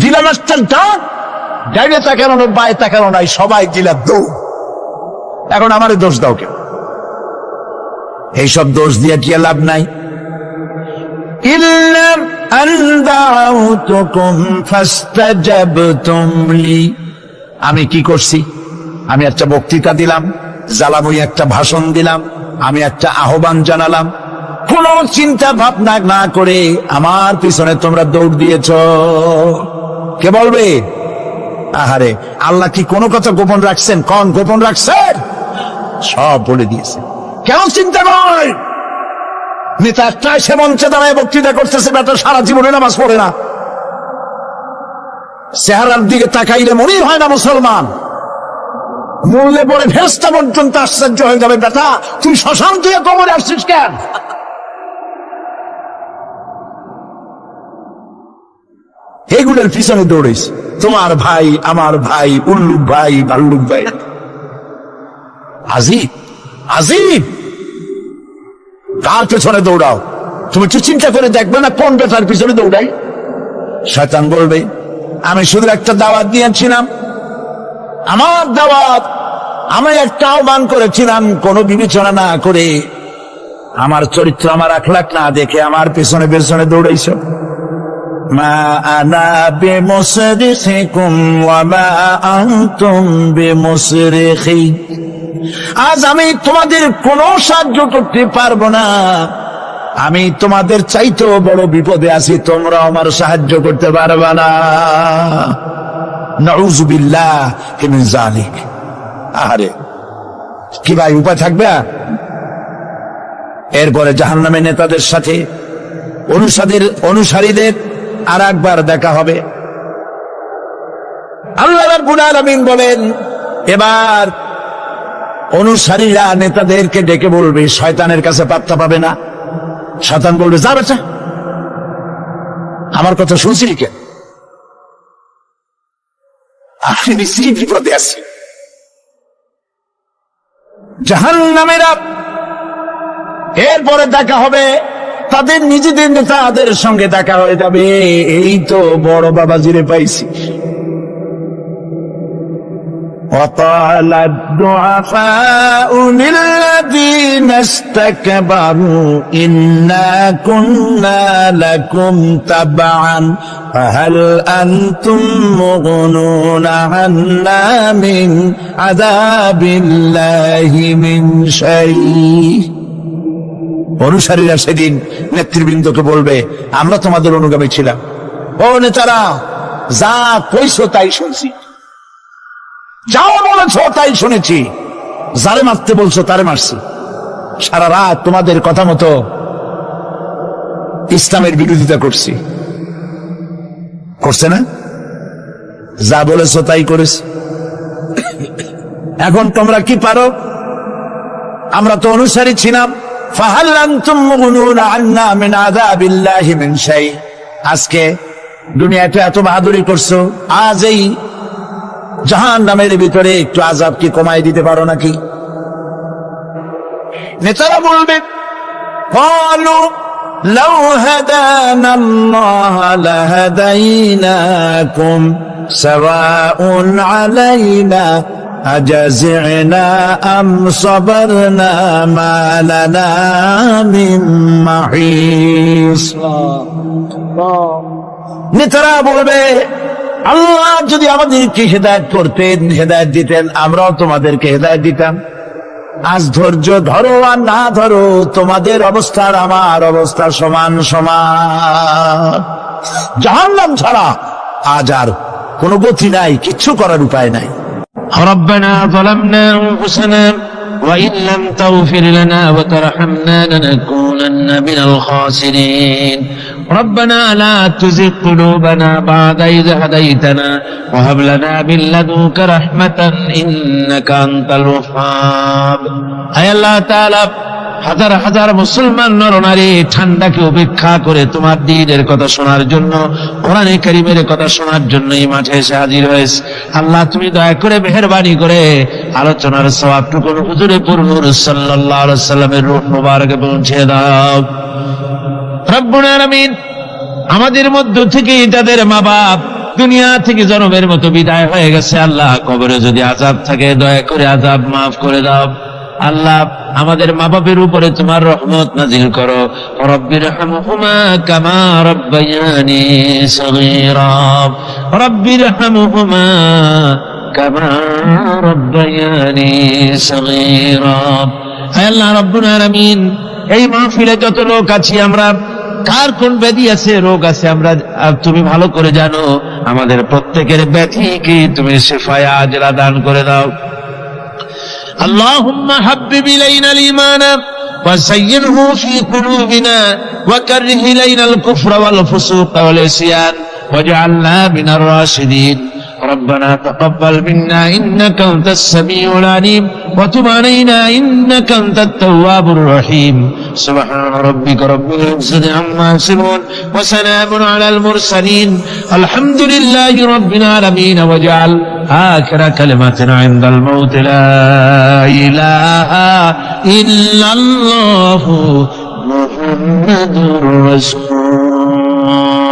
দিলাম একটা ডাক, ডাইনে তাকানো না, বায়ে তাকানো নাই, সবাই দিলা দৌড়। এখন আমারে দোষ দাও কেন? এইসব দোষ দিয়ে কি লাভ নাই? ইল্লা আন দাউতুকুম ফাস্তাজাবতুম লি। আমি কি করছি? আমি একটা বক্তৃতা দিলাম, জ্বালাময়ী একটা ভাষণ দিলাম, আমি একটা আহ্বান জানালাম, কোন চিন্তা ভাবনা না করে আমার পিছনে তোমরা দৌড় দিয়েছ। কে বলবে? আহারে, আল্লাহ কি কোনো কথা গোপন রাখছেন? কোন গোপন রাখছেন? সব বলে দিয়েছে। কেন চিন্তা নয়? নেতা একটা সে মঞ্চে দাঁড়ায় বক্তৃতা করতেছে, বেটা সারা জীবনে নামাজ পড়ে না, চেহারার দিকে তাকাইলে মনেই হয় না মুসলমান, মরলে পরে ফেরেশতা পর্যন্ত আশ্চর্য হয়ে যাবে, বেটা তুই শ্মশান থেকে কবরে আসছিস কেন? এগুলোর পিছনে দৌড়িস। তোমার ভাই, আমার ভাই, উল্লুক ভাই, ভাল্লুক ভাই। আজিব আজিব, কার পেছনে দৌড়াও? তুমি একটু চিন্তা করে দেখবে না কোন বেটার পিছনে দৌড়াই? শয়তান বলবে আমি শুধু একটা দাওয়াত দিয়েছিলাম, আমার দাওয়াত, আমি একটা আহ্বান করেছিলাম, কোনো বিবেচনা না করে, আমার চরিত্র, আমার আখলাক না দেখে আমার পেছনে পেছনে দৌড়াইছ। মা আনা বিমুসরিখিকুম ওয়া মা আনতুম বিমুসরিখি। আজ আমি তোমাদের কোনো সাহায্য করতে পারবো না, আমি তোমাদের চাইতেও বড় বিপদে আছি, তোমরা আমার সাহায্য করতে পারবে না। নাউযু বিল্লাহি মিন যালিক। আরে কি ভাই, উপায় থাকবে? এরপরে জাহান্নামে নেতাদের সাথে অনুসারীদের আর একবার দেখা হবে। আল্লাহ রাব্বুল আলামিন বলেন, এবার অনুসারীরা নেতাদেরকে ডেকে বলবে, শয়তানের কাছে পাত্তা পাবে না। শয়তান বলবে, যা বেটা, আমার কথা শুনছিলি কেন? আপনি নিশ্চয়ই বিপদে আছি। জাহান্নামীরা এরপরে দেখা হবে, তাদের নিজেদের নেতাদের সঙ্গে দেখা হয়ে যাবে। এই তো বড় বাবাজিরে পাইছি। وقال الضعفاء للذين استكبروا إنا كنا لكم تبعا فهل أنتم مغنون عنا من عذاب الله من شيء। অনুসারীরা সেদিন নেতৃবৃন্দকে বলবে, আমরা তোমাদের অনুগামী ছিলাম। ও নেতারা, যা কইছো তাই শুনছি, যাও বলেছ তাই শুনেছি, যারে মারতে বলছো তারে মারছি, সারা রাত তোমাদের কথা মতো ইসলামের বিরোধিতা করছি। করছে না? যা বলেছ তাই করেছি। এখন তোমরা কি পারো? আমরা তো অনুসারী ছিলাম। ফাহাল আনতুম মুগনুনা আন্না মিন আযাবিল্লাহি মিন শাই। আজকে দুনিয়াতে এত বাহাদুরি করছো, আজ এই জাহান্নামের ভিতরে একটু আযাব কি কমাই দিতে পারো নাকি? নেতারা বলবে, ক্বালু লাউ হাদানাল্লাহু লাহাদাইনাকুম সাওয়াউন আলাইনা আজাজি'না আম সাবারনা মা লানা মিন মাহিস। নেতারা বলবে, আল্লাহ যদি আমাদেরকে হেদায়েত করতেন, হেদায়েত দিতেন, আমরাও তোমাদেরকে হেদায়েত দিতাম। আজ ধৈর্য ধরো আর না ধরো, তোমাদের অবস্থা আর আমার অবস্থা সমান সমান। জাহান্নাম ছাড়া আজ আর কোনো গতি নাই, কিচ্ছু করার উপায় নাই। ربنا ظلمنا أنفسنا وإن لم تغفر لنا وترحمنا لنكونن من الخاسرين ربنا لا تزغ قلوبنا بعد إذ هديتنا وهب لنا من لدنك رحمة إنك أنت الوهاب। أي الله تعالى হাজার হাজার মুসলমান নরনারী ঠান্ডাকে উপেক্ষা করে তোমার দ্বীনের কথা শোনার জন্য, কোরআনে কারীমের কথা শোনার জন্য এই মাঠে এসে হাজির হয়েছে। আল্লাহ তুমি দয়া করে মেহেরবানি করে আলোচনার সওয়াবটুকু হুজুরে পুরনুর সাল্লাল্লাহু আলাইহি ওয়াসাল্লামের রূহ মুবারকে পৌঁছে দাও। রব্বুল আলামিন, আমাদের মধ্য থেকে তাদের মা বাপ দুনিয়া থেকে জনমের মতো বিদায় হয়ে গেছে। আল্লাহ কবরে যদি আযাব থাকে দয়া করে আযাব মাফ করে দাও। আল্লাহ আমাদের মা বাপের উপরে তোমার রহমত নাজিল করো। রব্বিরহামহুমা কামা রাব্বায়ানি সগীরা, রব্বিরহামহুমা কামা রাব্বায়ানি সগীরা। হে আল্লাহ রব্বুল আলামিন, এই মাহফিলে যত লোক আছি আমরা, কার কোন ব্যাধি আছে, রোগ আছে, আমরা তুমি ভালো করে জানো। আমাদের প্রত্যেকের ব্যাধিকে তুমি শিফায়ে আজলা দান করে দাও। اللهم حبب إلينا الإيمان وزينه في قلوبنا وكره إلينا الكفر والفسوق والعصيان واجعلنا من الراشدين. ربنا تقبل منا إنك أنت السميع العليم وتب علينا إنك أنت التواب الرحيم. سبحان ربك رب العزة عما يصفون وسلام على المرسلين الحمد لله رب العالمين. واجعل آخر كلمتنا عند الموت لا إله إلا الله محمد رسول